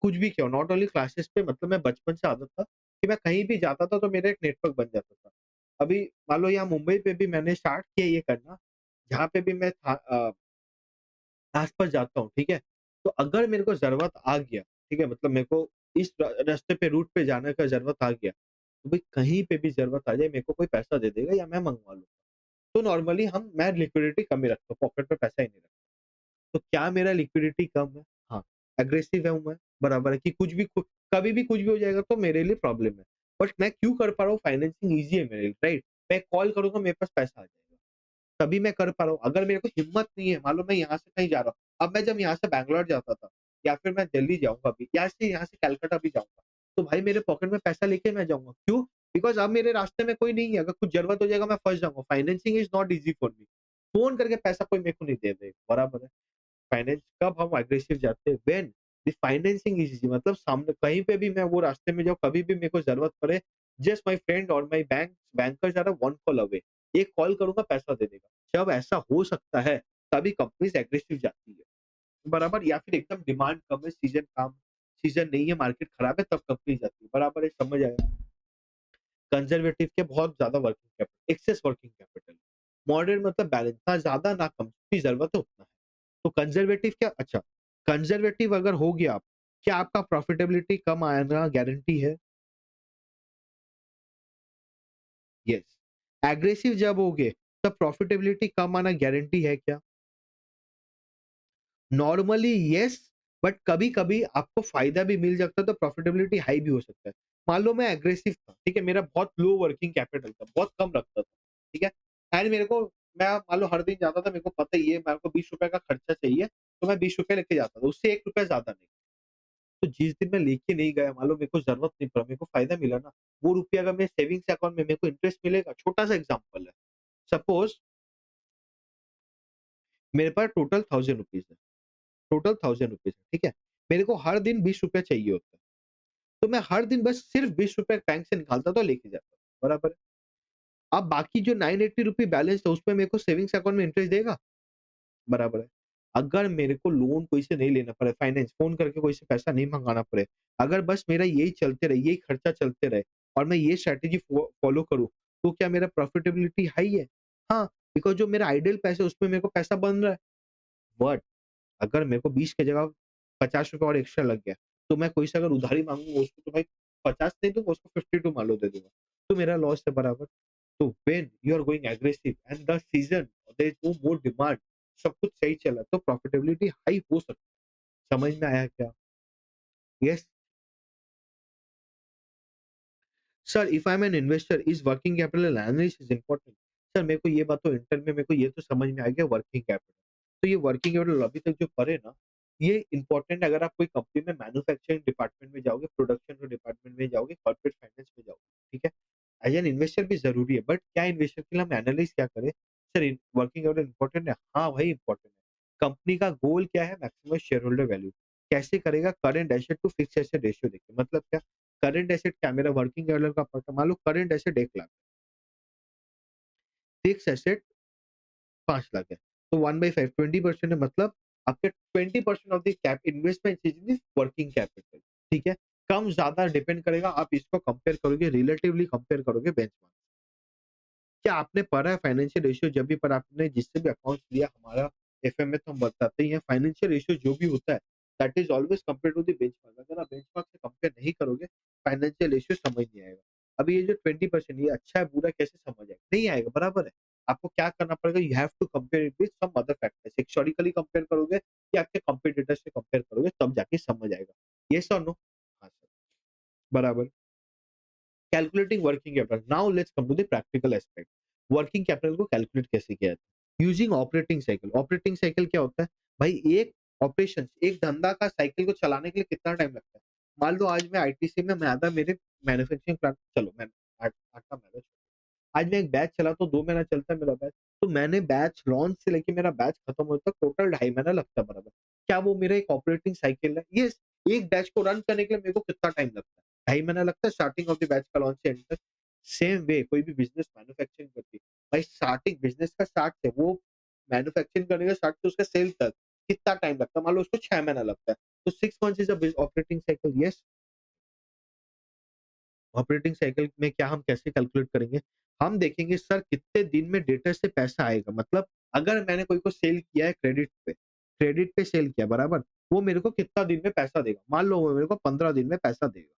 कुछ भी किया नॉट ओनली क्लासेस पे, मतलब मैं बचपन से आदत था कि मैं कहीं भी जाता था तो मेरा एक नेटवर्क बन जाता था। अभी मान लो यहाँ मुंबई पे भी मैंने स्टार्ट किया ये करना, जहाँ पे भी मैं था आस-पास जाता हूँ, ठीक है? तो अगर मेरे को ज़रूरत आ गया, ठीक है? मतलब मेरे को इस रास्ते पे रूट पे जाने का ज़रूरत आ गया, तो भाई कहीं पे भी ज़रूरत आ जाए मेरे को कोई पैसा दे देगा या मैं मँगवा लूँगा। तो नॉर्मली मैं लिक्विडिटी कम ही रखता हूँ, पॉकेट में पैसा ही नहीं रखता। तो क्या मेरा लिक्विडिटी कम है? हाँ, एग्रेसिव हूँ मैं, बराबर है कि कुछ भी कभी भी कुछ भी हो जाएगा तो मेरे लिए प्रॉब्लम है। बट मैं क्यों कर पा रहा हूँ, फाइनेंसिंग ईज़ी है मेरे लिए, राइट? मैं कॉल करूँगा मेरे पास पैसा आ जाएगा। तभी मैं कर पा रहा हूँ। अगर मेरे को हिम्मत नहीं है, मान लो मैं यहाँ से कहीं जा रहा हूँ, अब मैं जब यहाँ से बैंगलोर जाता था, या फिर मैं दिल्ली जाऊँगा अभी, यहाँ से कलकत्ता भी जाऊँगा, तो भाई मेरे पॉकेट में पैसा लेके मैं जाऊँगा। क्यों? बिकॉज़ अब मेरे रास्ते में कोई नहीं है, अगर कुछ ज़रूरत हो जाएगा मैं फँस जाऊँगा। Financing is not easy for me. Phone करके पैसा कोई मेरे को नहीं दे देगा, बराबर है? फाइनेंस कब हम एग्रेसिव जाते हैं, when the financing is easy, मतलब सामने कहीं पे भी मैं वो रास्ते में जाऊँ, कभी भी मेरे को ज़रूरत पड़े, जस्ट माय फ्रेंड और my bankers are one call away. एक कॉल करूँगा पैसा दे देगा। जब ऐसा हो सकता है, तभी कंपनीज़ एग्रेसिव जाती है, बराबर? या फिर एकदम डिमांड कम है, सीज़न नहीं है, मार्केट खराब है, तब कंपनी जाती है, बराबर है? समझ आया? कंज़र्वेटिव के बहुत ज़्यादा working capital, excess working capital. Moderate मतलब बैलेंस, ना ज़्यादा ना कम, जितनी ज़रूरत है उतना है। तो कंज़र्वेटिव क्या, अच्छा, कंज़र्वेटिव अगर हो गया आप, क्या आपका प्रॉफिटेबिलिटी कम आना गारंटी है? यस। एग्रेसिव जब होगे, तब प्रॉफिटेबिलिटी कम आना गारंटी है क्या? नॉर्मली यस, बट कभी-कभी आपको फ़ायदा भी मिल सकता है, तो प्रॉफिटेबिलिटी हाई भी हो सकता है। मान लो मैं एग्रेसिव था, ठीक है? मेरा बहुत लो वर्किंग कैपिटल था, बहुत कम रखता था, ठीक है? एंड मेरे को, मैं मान लो हर दिन जाता था, मेरे को पता ही है मेरे को ₹20 का खर्चा चाहिए, तो मैं ₹20 लेके जाता था, उससे ₹1 ज़्यादा नहीं। तो जिस दिन मैं लेके नहीं गया, मान लो मेरे को ज़रूरत नहीं पड़ा, मेरे को फ़ायदा मिला ना, वो रुपया अगर मेरे सेविंग्स अकाउंट में, मेरे को इंटरेस्ट मिलेगा। छोटा-सा एग्ज़ाम्पल है, सपोज़ मेरे पास टोटल ₹1000 है, टोटल ₹1000 है, ठीक है? मेरे को हर दिन ₹20 चाहिए होता है, तो मैं हर दिन बस सिर्फ ₹20 बैंक से निकालता था और लेके जाता था, बराबर है? अब बाकी जो ₹980 बैलेंस था, उसमें मेरे को सेविंग्स अकाउंट में इंटरेस्ट देगा, बराबर है? अगर मेरे को लोन कोई से नहीं लेना पड़े, फाइनेंस फ़ोन करके कोई से पैसा नहीं मँगाना पड़े, अगर बस मेरा यही चलते रहे, यही खर्चा चलते रहे और मैं ये स्ट्रैटेजी फ़ॉलो करूँ, तो क्या मेरा प्रॉफिटेबिलिटी हाई है? हाँ, बिकॉज़ जो मेरा आइडल पैसा है, उसमें मेरे को पैसा बन रहा है। बट अगर मेरे को 20 की जगह ₹50 और एक्स्ट्रा लग गया, तो मैं कोई से अगर उधारी माँगूँगा उसको, तो भाई 50 नहीं दूँगा, उसको 52 मान लो दे दूँगा, तो मेरा लॉस है, बराबर। तो when you are going aggressive and the season there is no more demand, सब कुछ सही चला, तो प्रॉफिटेबिलिटी हाई हो सकती है। समझ में आया क्या? Yes. Sir, if I am an investor, is working capital analysis important? Sir, मेरे को ये बात तो इंटर में मेरे को ये तो समझ में आ गया, वर्किंग कैपिटल। तो ये वर्किंग कैपिटल अभी तक जो पढ़े ना, ये इम्पोर्टेंट, अगर आप कोई कंपनी में मैन्युफैक्चरिंग डिपार्टमेंट में जाओगे, प्रोडक्शन के डिपार्टमेंट में जाओगे, कॉर्पोरेट फाइनेंस में जाओगे, ठीक है? एज एन इन्वेस्टर भी ज़रूरी है, बट क्या इन्वेस्टर के लिए हम एनालाइज़ क्या करें? सर, वर्किंग कैपिटल इम्पोर्टेंट है? हाँ भाई, इम्पोर्टेंट है। कंपनी का गोल क्या है? Maximum shareholder value. कैसे करेगा? Current asset to fixed asset ratio देख के। मतलब क्या? करंट एसेट क्या, मेरा वर्किंग कैपिटल का पार्ट है, मान लो current asset 1 lakh, fixed asset 5 lakh है, तो 1/5 20% है, मतलब आपके 20% of the cap investment is in working capital, ठीक है? कम ज़्यादा डिपेंड करेगा, आप इसको कंपेयर करोगे, रिलेटिवली कंपेयर करोगे बेंचमार्क। क्या आपने पढ़ा है फाइनेंशियल रेशियो? जब भी पढ़ा आपने, जिससे भी अकाउंट्स लिया, हमारा एफए में तो हम बताते ही हैं, फाइनेंशियल रेशियो जो भी होता है, that is always compared to the benchmark. अगर आप बेंचमार्क से कंपेयर नहीं करोगे, फाइनेंशियल रेशियो समझ नहीं आएगा। अभी ये जो 20% ये अच्छा है, बुरा है, कैसे समझ आएगा? नहीं आएगा, बराबर है। आपको क्या करना पड़ेगा, you have to compare it with some other factors. Historically compare करोगे या आपके कॉम्पिटिटर्स से कंपेयर करोगे, तब जाके समझ आएगा। येस और नो? हाँ सर, बराबर। Calculating working capital, now let's come to the practical aspect. Working capital को कैलकुलेट कैसे किया जाता है? Using operating cycle. Operating cycle क्या होता है? भाई, एक ऑपरेशन, एक धंधा का साइकिल को चलाने के लिए कितना टाइम लगता है? मान लो आज मैं आईटीसी में, मैं आधा मेरे मैन्युफैक्चरिंग प्लांट, चलो मैं आटा मैदा, आज मैं एक बैच चलाता हूँ, 2 महीना चलता है मेरा बैच, तो मैंने बैच लॉन्च से लेके मेरा बैच खत्म होने तक टोटल 2.5 महीना लगता है, बराबर। क्या वो मेरा एक ऑपरेटिंग साइकिल है? यस। एक बैच को रन करने के लिए मेरे को कितना टाइम लगता है? 2.5 महीना लगता है, स्टार्टिंग ऑफ द बैच का लॉन्च से एंड तक। सेम वे कोई भी बिज़नेस मैन्युफैक्चरिंग करती है। भाई, स्टार्टिंग बिज़नेस का स्टार्ट से वो मैन्युफैक्चरिंग करने का स्टार्ट से उसका सेल तक कितना टाइम लगता है? मान लो उसको 6 महीना लगता है। तो 6 months is a operating cycle, yes. Operating cycle में क्या हम कैसे कैलकुलेट करेंगे? हम देखेंगे सर कितने दिन में डेटर से पैसा आएगा। मतलब अगर मैंने कोई को सेल किया है क्रेडिट पे सेल किया, बराबर? वो मेरे को कितना दिन में पैसा देगा? मान लो वो मेरे को 15 दिन में पैसा देगा।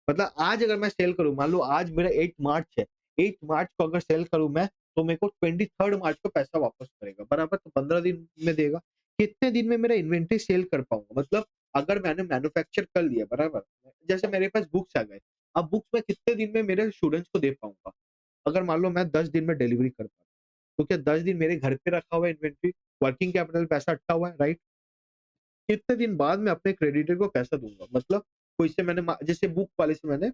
मतलब आज अगर मैं सेल करूँ, मान लो आज मेरा 8 मार्च है, 8 मार्च को अगर सेल करूँ मैं, तो मेरे को 23 मार्च को पैसा वापस करेगा, बराबर? तो 15 दिन में देगा। कितने दिन में मेरा इन्वेंटरी सेल कर पाऊँगा? मतलब अगर मैंने मैन्युफैक्चर कर लिया, बराबर? जैसे मेरे पास बुक्स आ गए, अब बुक्स मैं कितने दिन में मेरे स्टूडेंट्स को दे पाऊँगा? अगर मान लो मैं 10 दिन में डिलीवरी कर पाता, तो क्या 10 दिन मेरे घर पे रखा हुआ है इन्वेंटरी, वर्किंग कैपिटल पैसा अटका हुआ है, राइट? कितने दिन बाद मैं अपने क्रेडिटर को पैसा दूँगा? मतलब कोई से मैंने मा जैसे बुक वाले से मैंने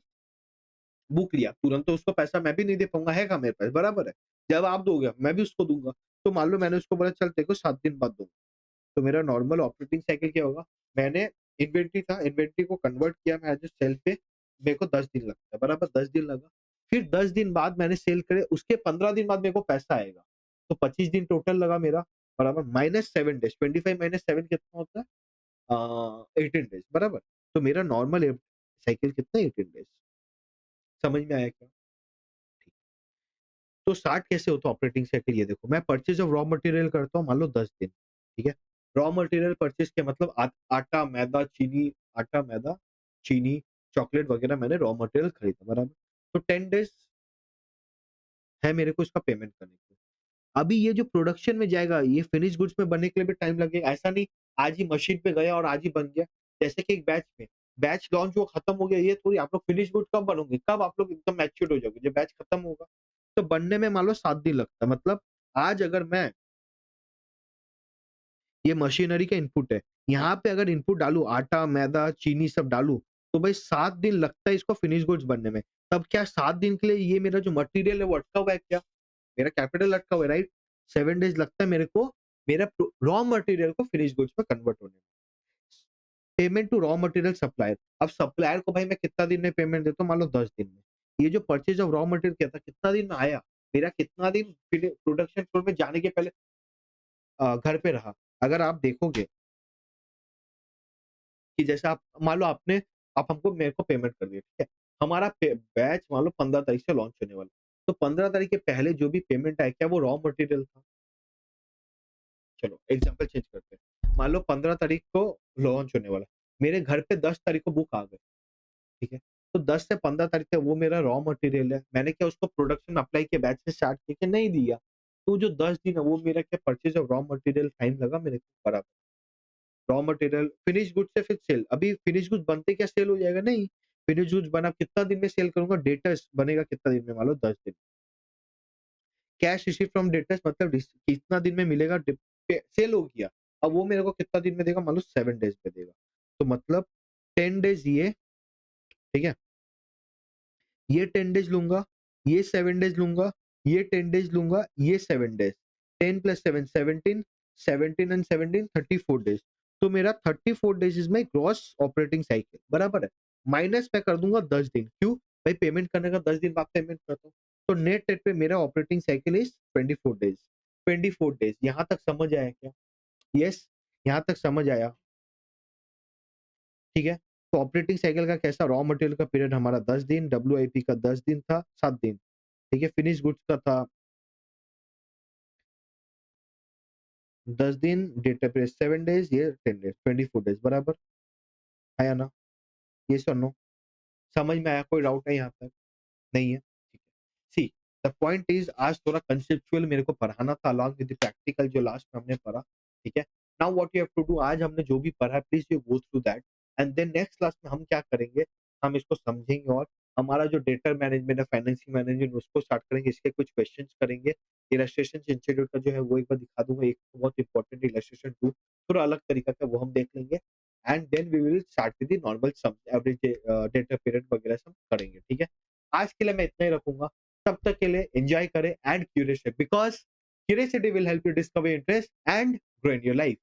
बुक लिया, तुरंत तो उसको पैसा मैं भी नहीं दे पाऊँगा, है कहाँ मेरे पास, बराबर है? जब आप दोगे, मैं भी उसको दूँगा। तो मान लो मैंने उसको बोला चल तेरे को 7 दिन बाद दूँगा, तो मेरा नॉर्मल ऑपरेटिंग साइकिल क्या होगा? मैंने इन्वेंटरी था, इन्वेंटरी को कन्वर्ट किया मैं एज़ अ सेल पे, मेरे को 10 दिन लगता है, बराबर? 10 दिन लगा। फिर 10 दिन बाद मैंने सेल करे, उसके 15 दिन बाद मेरे को पैसा आएगा। तो 25 दिन टोटल लगा मेरा, बराबर? माइनस 7 डेज़, 25 माइनस 7 कितना होता है? 18 डेज़, बराबर? तो मेरा नॉर्मल साइकिल कितना है? 18 डेज़। समझ में आया क्या? तो स्टार्ट कैसे होता है ऑपरेटिंग साइकिल, ये देखो, मैं परचेज़ ऑफ रॉ मटेरियल करता हूँ मान लो 10 दिन, ठीक है? रॉ मटेरियल परचेज़ किया मतलब आटा, मैदा, चीनी, चॉकलेट वगैरह मैंने रॉ मटेरियल खरीदा, बराबर? तो 10 डेज़ है मेरे को इसका पेमेंट करने के लिए। अभी ये जो प्रोडक्शन में जाएगा, ये फिनिश गुड्स में बनने के लिए भी टाइम लगेगा। ऐसा नहीं आज ही मशीन पे गया और आज ही बन गया। जैसे कि एक बैच लॉन्च हुआ खत्म हो गया, ये थोड़ी आप लोग फिनिश गुड कब बनोगे? कब आप लोग एकदम मैच्योर्ड हो जाओगे? जब बैच खत्म होगा। तो बनने में मान लो 7 दिन लगता है। मतलब आज अगर मैं ये मशीनरी का इनपुट है, यहाँ पे अगर इनपुट डालूँ आटा, मैदा, चीनी सब डालूँ, तो भाई 7 दिन लगता है इसको फिनिश गुड्स बनने में। तब क्या 7 दिन के लिए ये मेरा जो मटीरियल है वो अटका हुआ है क्या? मेरा कैपिटल लटका हुआ है, राइट? 7 डेज़ लगता है मेरे को मेरा रॉ मटेरियल को फिनिश गुड्स में कन्वर्ट होने में। Payment to raw material supplier, अब सप्लायर को भाई मैं कितना दिन में पेमेंट देता हूँ? मान लो 10 दिन में। ये जो परचेज़ ऑफ रॉ मटेरियल किया था कितना दिन में आया? मेरा कितना दिन प्रोडक्शन फ्लोर में जाने के पहले घर पे रहा? अगर आप देखोगे कि जैसे आप मान लो आप हमको मेरे को पेमेंट कर दिए, ठीक है? हमारा बैच मान लो 15 तारीख से लॉन्च होने वाला है। तो 15 तारीख के पहले जो भी पेमेंट आया, क्या वो रॉ मटेरियल था? चलो एग्ज़ाम्पल चेंज करते हैं। मान लो 15 तारीख को लॉन्च होने वाला है। मेरे घर पे 10 तारीख को बुक आ गए, ठीक है? तो 10 से 15 तारीख तक वो मेरा रॉ मटेरियल है। मैंने क्या उसको प्रोडक्शन अप्लाई किया, बैच से स्टार्ट किया कि नहीं दिया? तो जो 10 दिन है वो मेरा क्या purchase of raw material time लगा मेरे को बराबर। रॉ मटेरियल फिनिश गुड्स से फिर सेल। अभी फिनिश गुड्स बनते क्या सेल हो जाएगा? नहीं। फिनिश गुड्स बना कितना दिन में सेल करूँगा? डेटर्स बनेगा कितना दिन में? मान लो 10 दिन। कैश रिसीव्ड फ्रॉम डेटर्स मतलब कितना दिन में मिलेगा? सेल हो गया। अब वो मेरे को कितना दिन में देगा? मान लो 7 डेज़ में देगा। तो मतलब 10 डेज़ ये, ठीक है? ये 10 डेज़ लूँगा, ये 7 डेज़ लूँगा, ये 10 डेज़ लूँगा, ये 7 डेज़। 10 plus 7 17, 17 and 17 34 days. तो मेरा 34 days is my gross operating cycle, बराबर है? माइनस मैं कर दूँगा 10 दिन, क्यों? भाई पेमेंट करने का 10 दिन बाद पेमेंट करता हूँ। तो नेट पे मेरा operating cycle is 24 days. 24 days, यहाँ तक समझ आया क्या? यस, यहाँ तक समझ आया, ठीक है? तो ऑपरेटिंग साइकिल का कैसा, रॉ मटेरियल का पीरियड हमारा 10 दिन, डब्ल्यूआईपी का 10 दिन था, 7 दिन। ठीक है, फिनिश गुड्स का था 10 दिन, डेटा पे 7 डेज़, ये 10 डेज़, 24 डेज़ बराबर, आया ना? येस और नो? समझ में आया? कोई डाउट है यहाँ तक? नहीं है? ठीक है। सी द पॉइंट इज़ आज थोड़ा कंसेप्चुअल मेरे को पढ़ाना था अलॉन्ग विद द प्रैक्टिकल जो लास्ट में हमने पढ़ा, ठीक है? Now what you have to do, आज हमने जो भी पढ़ा है please you go through that and then next class में हम क्या करेंगे, हम इसको समझेंगे और हमारा जो डेटा मैनेजमेंट है, फाइनेंसिंग मैनेजमेंट उसको स्टार्ट करेंगे, इसके कुछ क्वेश्चंस करेंगे। इलस्ट्रेशंस इंस्टीट्यूट का जो है वो एक बार दिखा दूँगा, एक बहुत इंपॉर्टेंट इलस्ट्रेशन टूल, थोड़ा अलग तरीका का वो हम देख लेंगे and then we will start with the normal sum average data period वगैरह सब करेंगे, ठीक है? आज के लिए मैं इतना ही रखूँगा। तब तक के लिए एन्जॉय करें and curious because curiosity will help you discover interest and grow in your life.